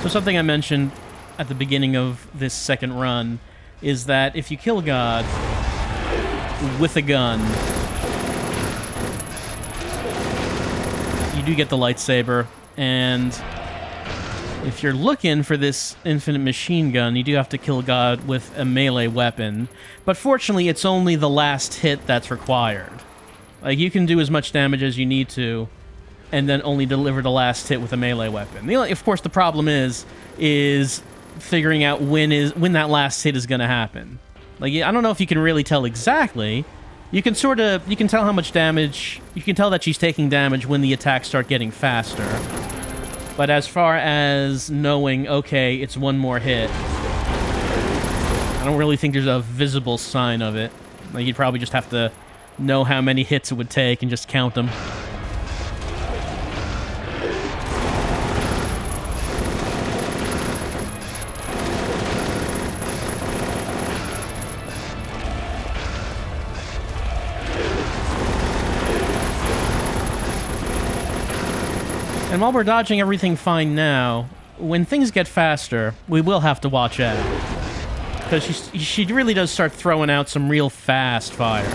So something I mentioned at the beginning of this second run is that if you kill God with a gun, you do get the lightsaber, and if you're looking for this infinite machine gun, you do have to kill God with a melee weapon. But fortunately, it's only the last hit that's required. Like, you can do as much damage as you need to, and then only deliver the last hit with a melee weapon. Of course, the problem is figuring out when that last hit is going to happen. Like, I don't know if you can really tell exactly. You can tell how much damage. You can tell that she's taking damage when the attacks start getting faster. But as far as knowing, okay, it's one more hit, I don't really think there's a visible sign of it. Like, you'd probably just have to know how many hits it would take and just count them. And while we're dodging everything fine now, when things get faster, we will have to watch out. Because she really does start throwing out some real fast fire.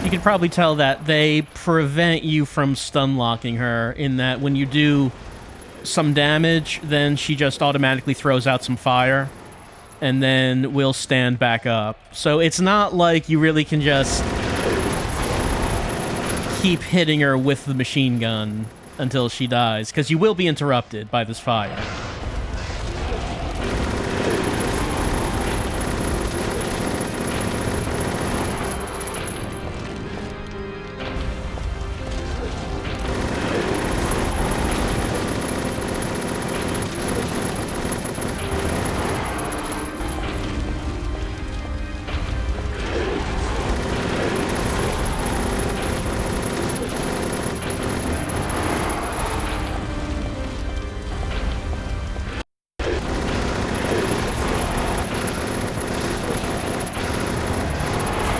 You can probably tell that they prevent you from stun-locking her, in that when you do some damage, then she just automatically throws out some fire, and then will stand back up. So it's not like you really can just keep hitting her with the machine gun until she dies, because you will be interrupted by this fire.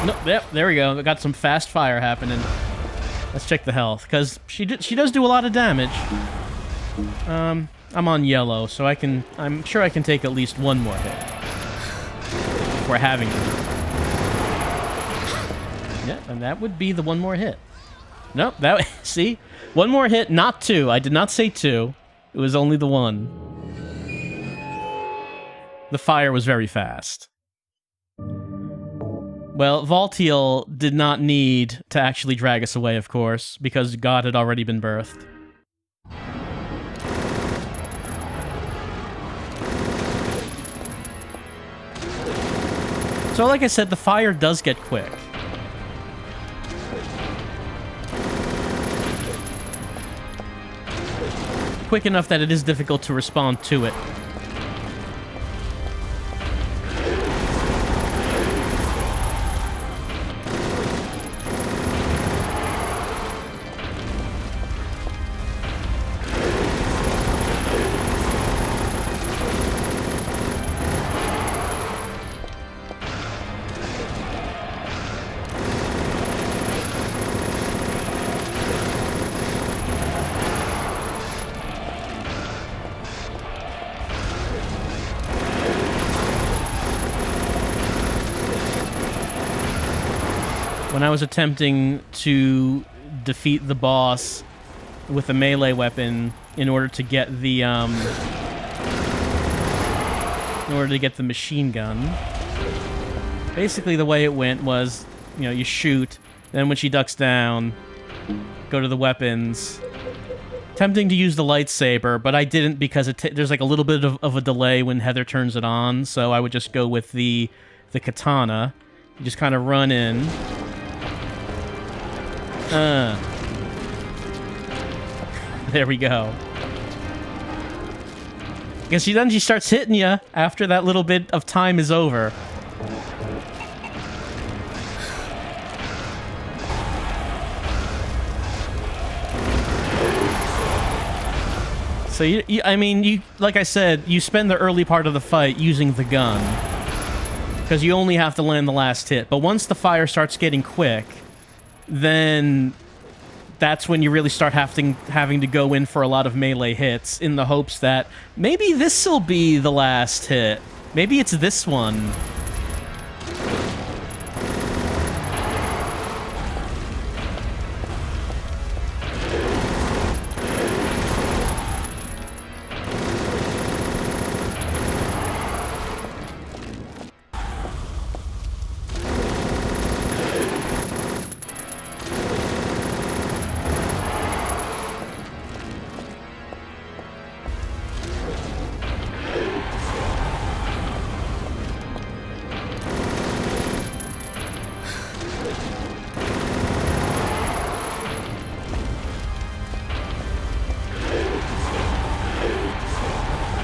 No, yep, there we go. We got some fast fire happening. Let's check the health, because she does do a lot of damage. I'm on yellow, so I'm sure I can take at least one more hit. If we're having to. Yeah, and that would be the one more hit. Nope, see? One more hit, not two. I did not say two. It was only the one. The fire was very fast. Well, Valtiel did not need to actually drag us away, of course, because God had already been birthed. So like I said, the fire does get quick. Quick enough that it is difficult to respond to it. When I was attempting to defeat the boss with a melee weapon in order to get the machine gun, basically the way it went was, you know, you shoot, then when she ducks down, go to the weapons. Tempting to use the lightsaber, but I didn't because there's like a little bit of a delay when Heather turns it on, so I would just go with the katana. You just kind of run in. There we go. Because then she starts hitting you after that little bit of time is over. So I mean, like I said, you spend the early part of the fight using the gun because you only have to land the last hit. But once the fire starts getting quick, then that's when you really start having to go in for a lot of melee hits in the hopes that maybe this'll be the last hit. Maybe it's this one.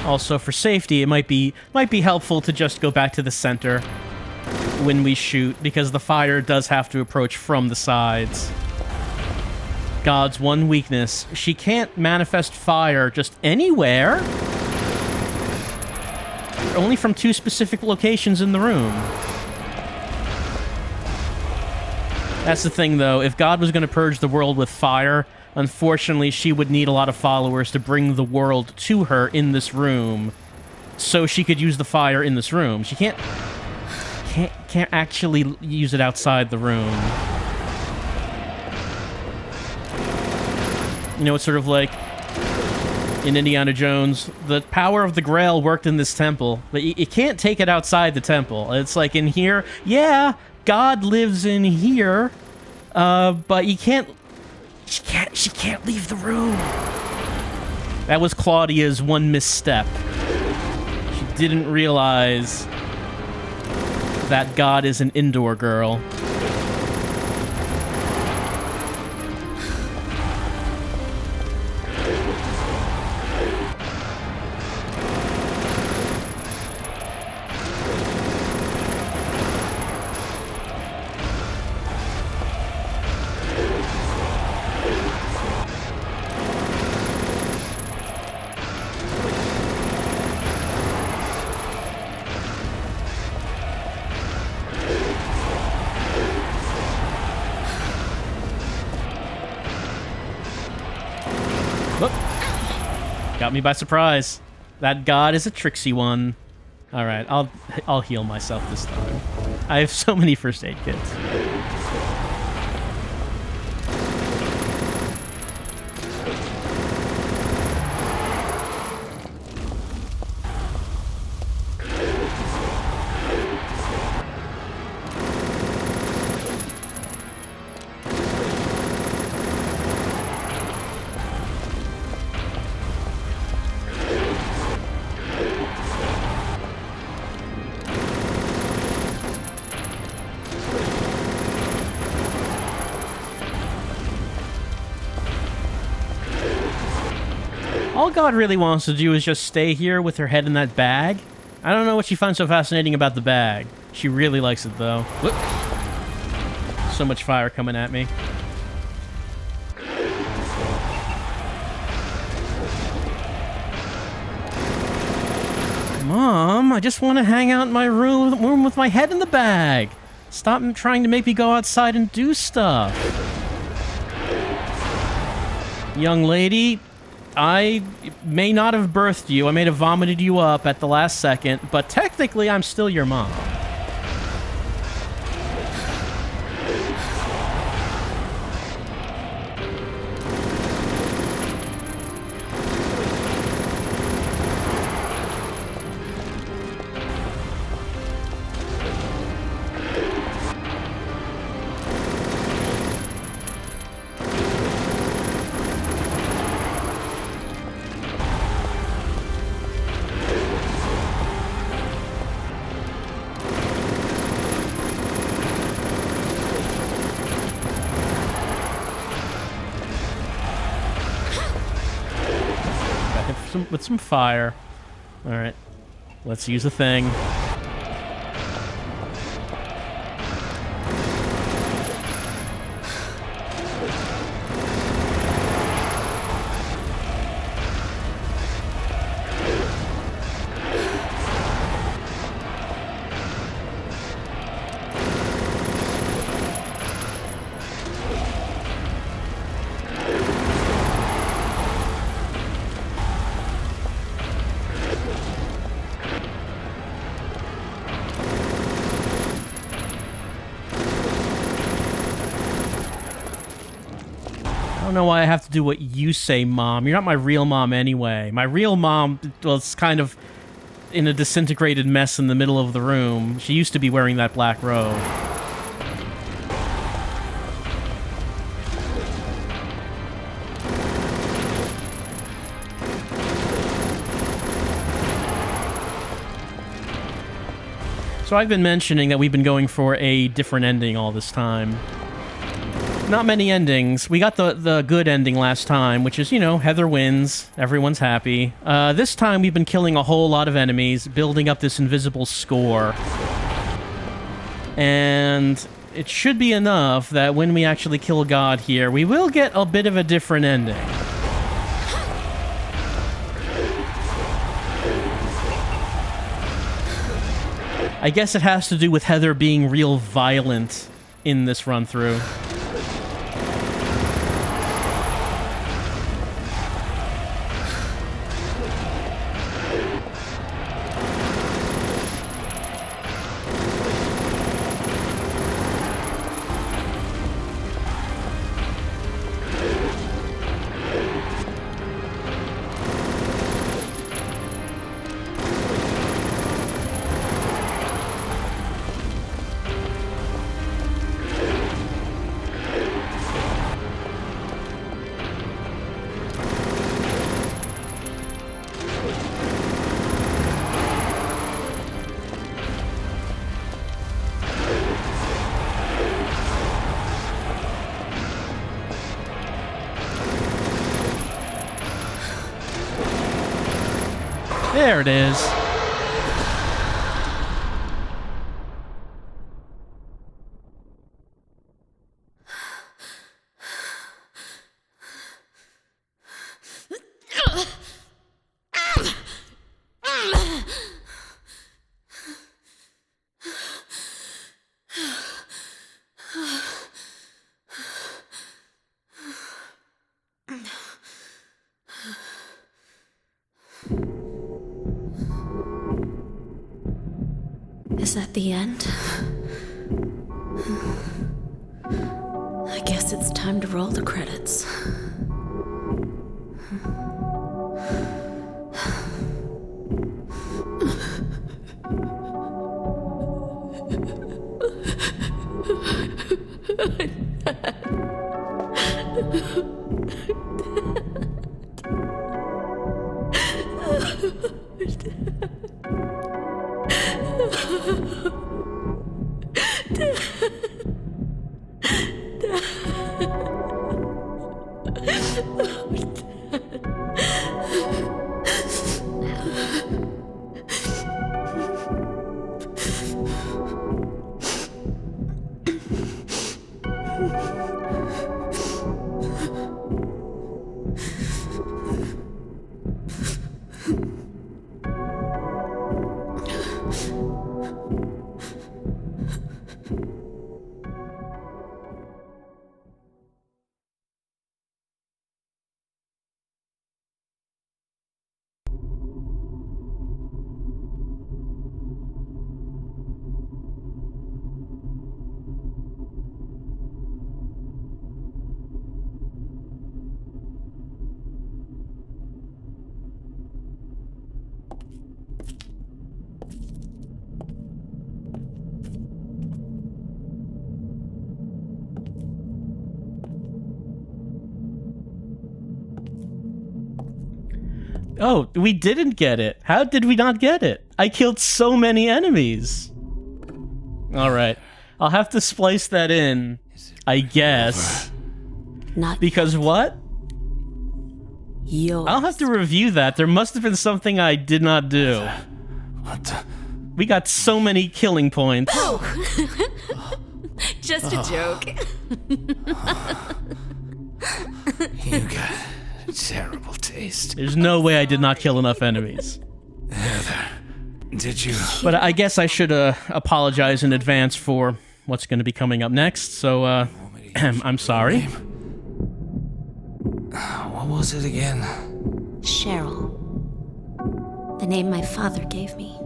Also, for safety, it might be helpful to just go back to the center when we shoot, because the fire does have to approach from the sides. God's one weakness: she can't manifest fire just anywhere. Only from 2 specific locations in the room. That's the thing, though. If God was going to purge the world with fire, unfortunately, she would need a lot of followers to bring the world to her in this room, so she could use the fire in this room. She can't actually use it outside the room. You know, it's sort of like in Indiana Jones, the power of the Grail worked in this temple, but you can't take it outside the temple. It's like in here, yeah, God lives in here, but you can't. She can't leave the room. That was Claudia's one misstep. She didn't realize that God is an indoor girl. Got me by surprise. That God is a tricksy one. All right, I'll heal myself this time. I have so many first aid kits. all God really wants to do is just stay here with her head in that bag. I don't know what she finds so fascinating about the bag. She really likes it, though. Whoop. So much fire coming at me. Mom, I just want to hang out in my room with my head in the bag. Stop trying to make me go outside and do stuff. Young lady, I may not have birthed you. I may have vomited you up at the last second, but technically I'm still your mom. With some fire. Alright. Let's use the thing. I don't know why I have to do what you say, Mom. You're not my real mom anyway. My real mom was kind of in a disintegrated mess in the middle of the room. She used to be wearing that black robe. So I've been mentioning that we've been going for a different ending all this time. Not many endings. We got the good ending last time, which is, you know, Heather wins. Everyone's happy. This time we've been killing a whole lot of enemies, building up this invisible score. And it should be enough that when we actually kill God here, we will get a bit of a different ending. I guess it has to do with Heather being real violent in this run-through. There it is.
Is that the end? I guess it's time to roll the credits.
Oh, we didn't get it. How did we not get it? I killed so many enemies. Alright. I'll have to splice that in, I guess.
Not
Because what?
yours.
I'll have to review that. There must have been something I did not do.
What the?
We got so many killing points.
Just a joke.
You got terrible taste.
There's no way I did not kill enough enemies.
Heather, did you?
But I guess I should apologize in advance for what's going to be coming up next. So, I'm sorry.
What was it again?
Cheryl. The name my father gave me.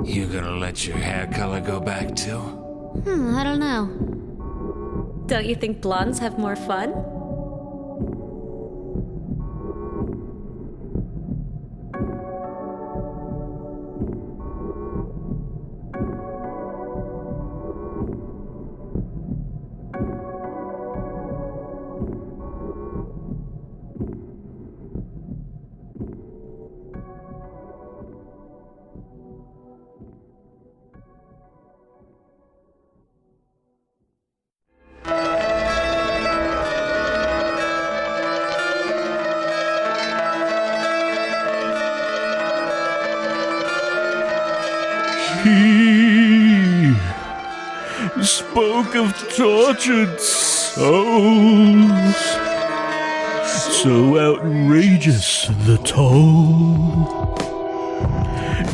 You gonna let your hair color go back too?
I don't know. Don't you think blondes have more fun?
He spoke of tortured souls, so outrageous the toll.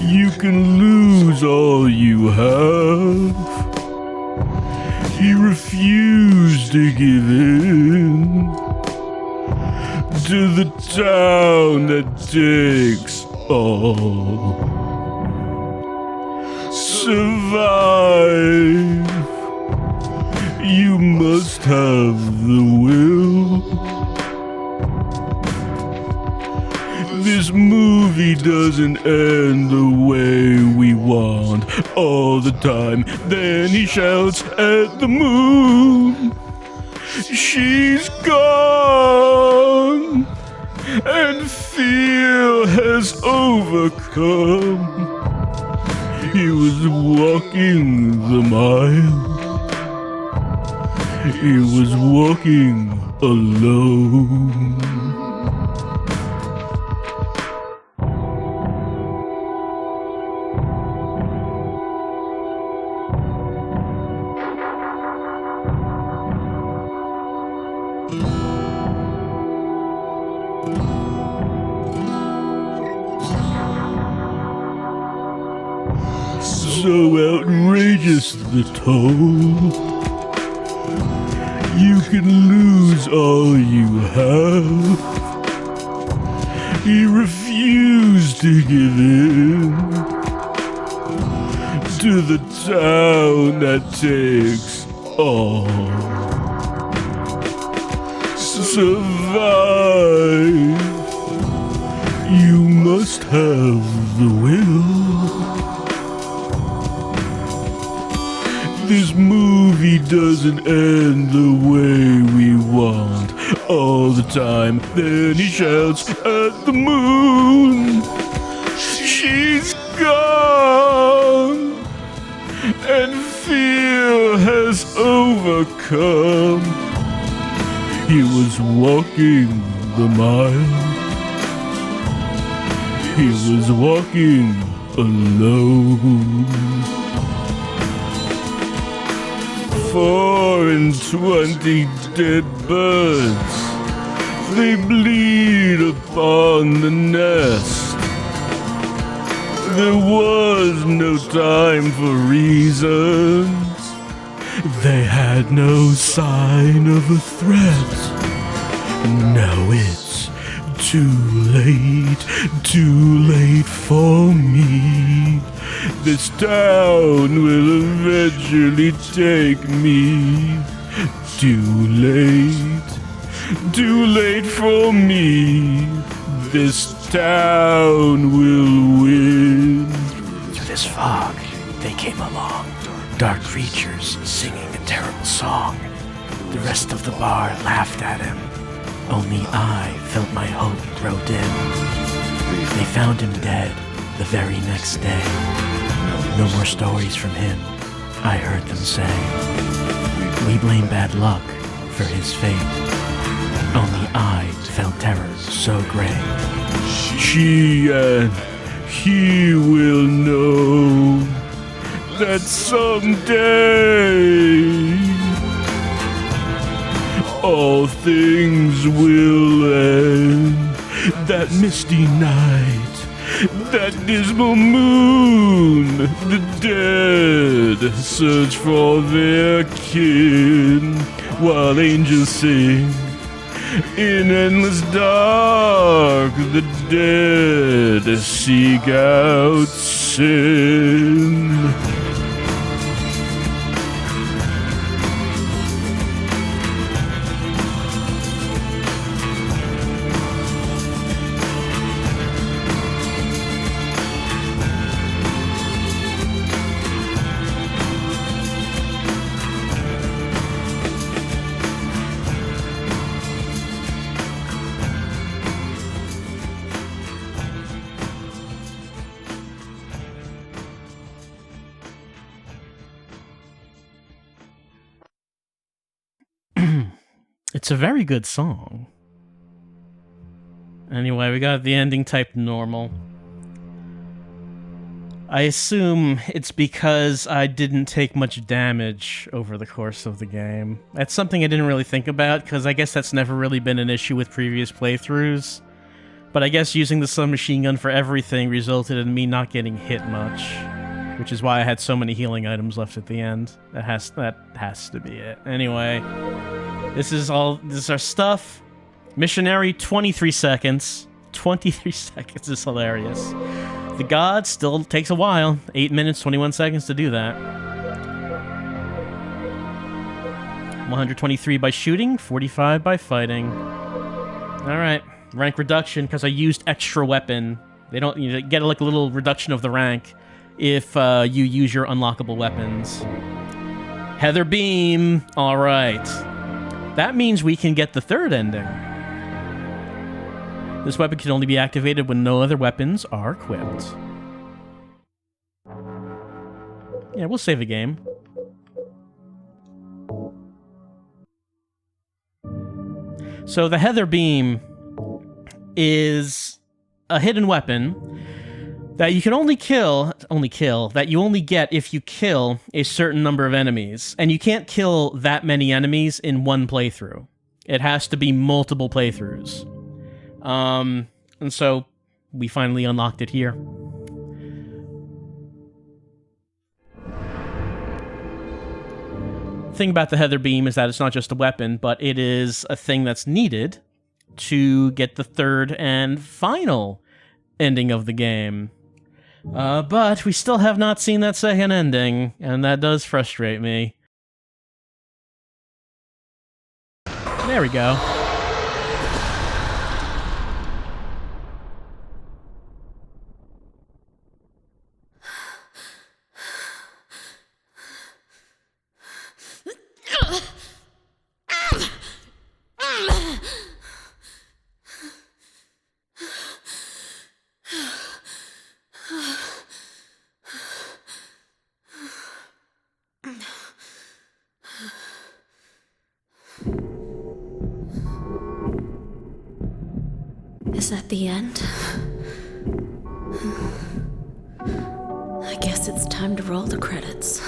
You can lose all you have. He refused to give in to the town that takes all. Survive. You must have the will. This movie doesn't end the way we want all the time. Then he shouts at the moon. She's gone, and fear has overcome. He was walking the mile. He was walking alone. So outrageous the toll. You can lose all you have. He refused to give in to the town that takes all. Survive. You must have the will. This movie doesn't end the way we want all the time. Then he shouts at the moon. She's gone, and fear has overcome. He was walking the mile. He was walking alone. 24 dead birds, they bleed upon the nest. There was no time for reasons. They had no sign of a threat. Now it's too late for me. This town will eventually take me. Too late for me. This town will win.
Through this fog, they came along. Dark creatures singing a terrible song. The rest of the bar laughed at him. Only I felt my hope grow dim. They found him dead the very next day. No more stories from him, I heard them say. We blame bad luck for his fate. Only I felt terror so great.
She and he will know that someday all things will end. That misty night, that dismal moon, the dead search for their kin, while angels sing. In endless dark, the dead seek out sin.
It's a very good song. Anyway, we got the ending typed normal. I assume it's because I didn't take much damage over the course of the game. That's something I didn't really think about, because I guess that's never really been an issue with previous playthroughs. But I guess using the submachine gun for everything resulted in me not getting hit much, which is why I had so many healing items left at the end. That has to be it. Anyway, this is our stuff. Missionary, 23 seconds. 23 seconds is hilarious. The God still takes a while. 8 minutes, 21 seconds to do that. 123 by shooting, 45 by fighting. Alright, rank reduction, because I used extra weapon. They don't, you get like a little reduction of the rank if you use your unlockable weapons. Heather Beam, alright. That means we can get the third ending. This weapon can only be activated when no other weapons are equipped. Yeah, we'll save a game. So the Heather Beam is a hidden weapon that you can only get if you kill a certain number of enemies. And you can't kill that many enemies in one playthrough. It has to be multiple playthroughs. And so we finally unlocked it here. The thing about the Heather Beam is that it's not just a weapon, but it is a thing that's needed to get the third and final ending of the game. But we still have not seen that second ending, and that does frustrate me. There we go.
Is that the end? I guess it's time to roll the credits.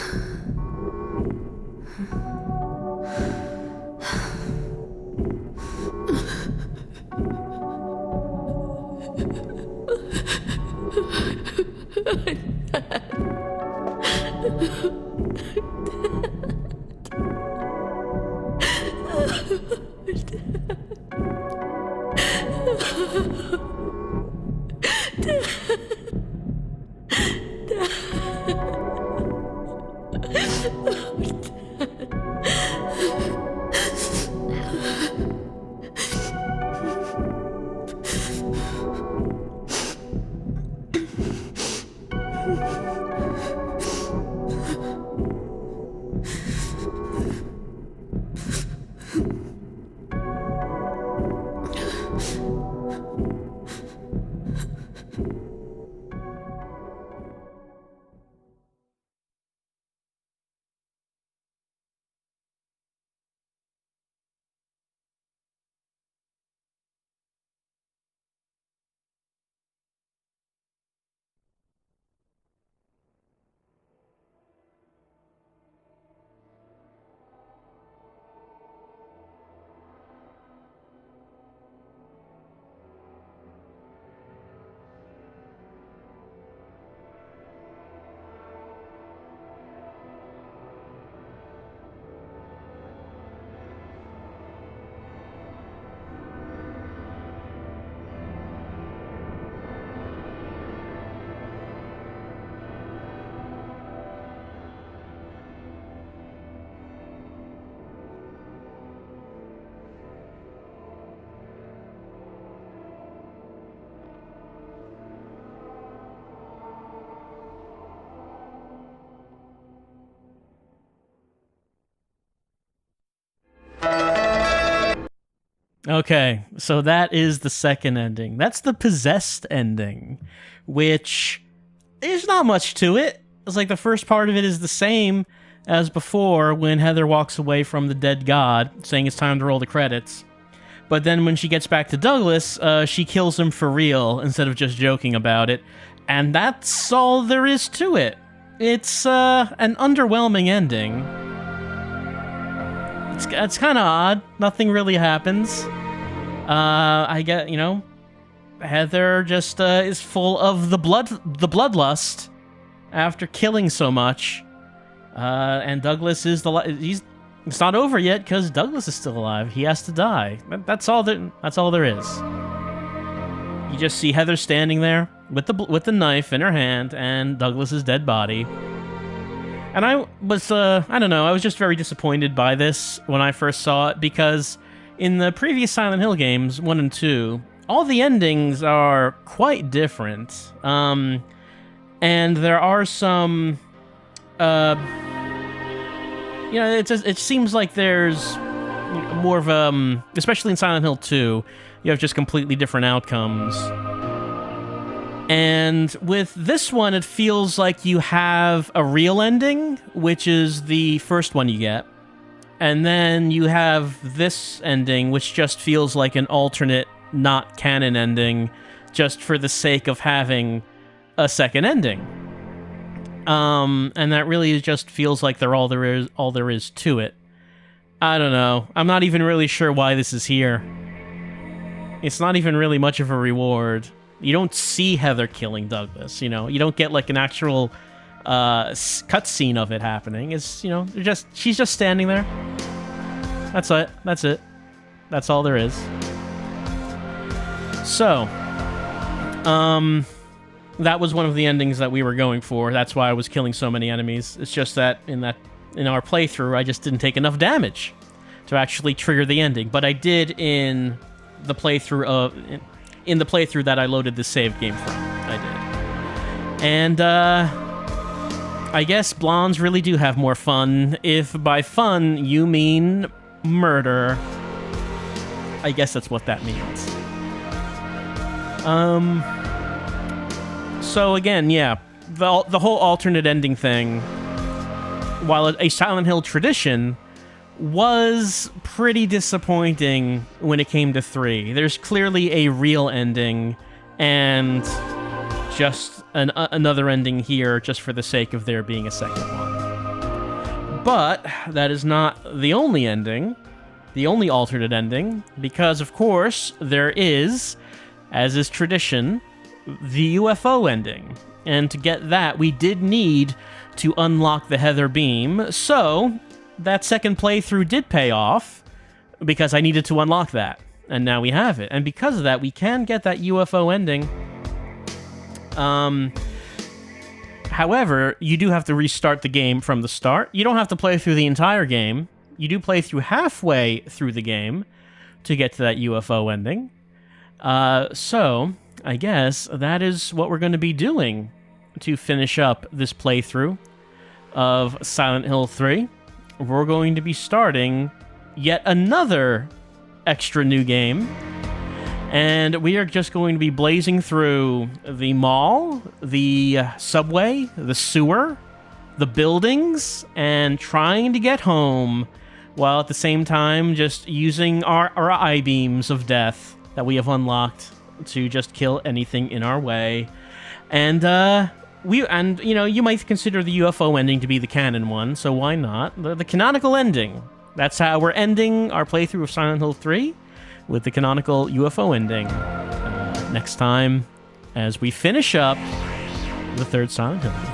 Okay, so that is the second ending. That's the possessed ending, which there's not much to it. It's like the first part of it is the same as before when Heather walks away from the dead god, saying it's time to roll the credits. But then when she gets back to Douglas, she kills him for real instead of just joking about it. And that's all there is to it. It's an underwhelming ending. It's kind of odd. Nothing really happens. I get, Heather just is full of the bloodlust after killing so much. And Douglas is it's not over yet because Douglas is still alive. He has to die. That's all there is. You just see Heather standing there with the knife in her hand and Douglas's dead body. And I was, I don't know, I was just very disappointed by this when I first saw it, because in the previous Silent Hill games, 1 and 2, all the endings are quite different. And there are some, it seems like there's more of, especially in Silent Hill 2, you have just completely different outcomes. And with this one, it feels like you have a real ending, which is the first one you get. And then you have this ending, which just feels like an alternate, not canon ending, just for the sake of having a second ending. And that really just feels like they're all there is to it. I don't know. I'm not even really sure why this is here. It's not even really much of a reward. You don't see Heather killing Douglas, You don't get like an actual cutscene of it happening. It's, she's just standing there. That's it. That's all there is. So, that was one of the endings that we were going for. That's why I was killing so many enemies. It's just that in our playthrough, I just didn't take enough damage to actually trigger the ending. But I did in the playthrough that I loaded the save game from. I did. And I guess blondes really do have more fun. If by fun you mean murder, I guess that's what that means. So again, yeah, the whole alternate ending thing, while a Silent Hill tradition, was pretty disappointing when it came to 3. There's clearly a real ending, and just another ending here just for the sake of there being a second one. But that is not the only ending, the only alternate ending, because of course there is, as is tradition, the UFO ending. And to get that, we did need to unlock the Heather beam, so that second playthrough did pay off, because I needed to unlock that. And now we have it. And because of that, we can get that UFO ending. However, you do have to restart the game from the start. You don't have to play through the entire game. You do play through halfway through the game to get to that UFO ending. So, I guess that is what we're going to be doing to finish up this playthrough of Silent Hill 3. We're going to be starting yet another extra new game. And we are just going to be blazing through the mall, the subway, the sewer, the buildings, and trying to get home, while at the same time just using our I-beams of death that we have unlocked to just kill anything in our way. And you might consider the UFO ending to be the canon one, so why not? The canonical ending. That's how we're ending our playthrough of Silent Hill 3, with the canonical UFO ending. Next time, as we finish up the third Silent Hill game.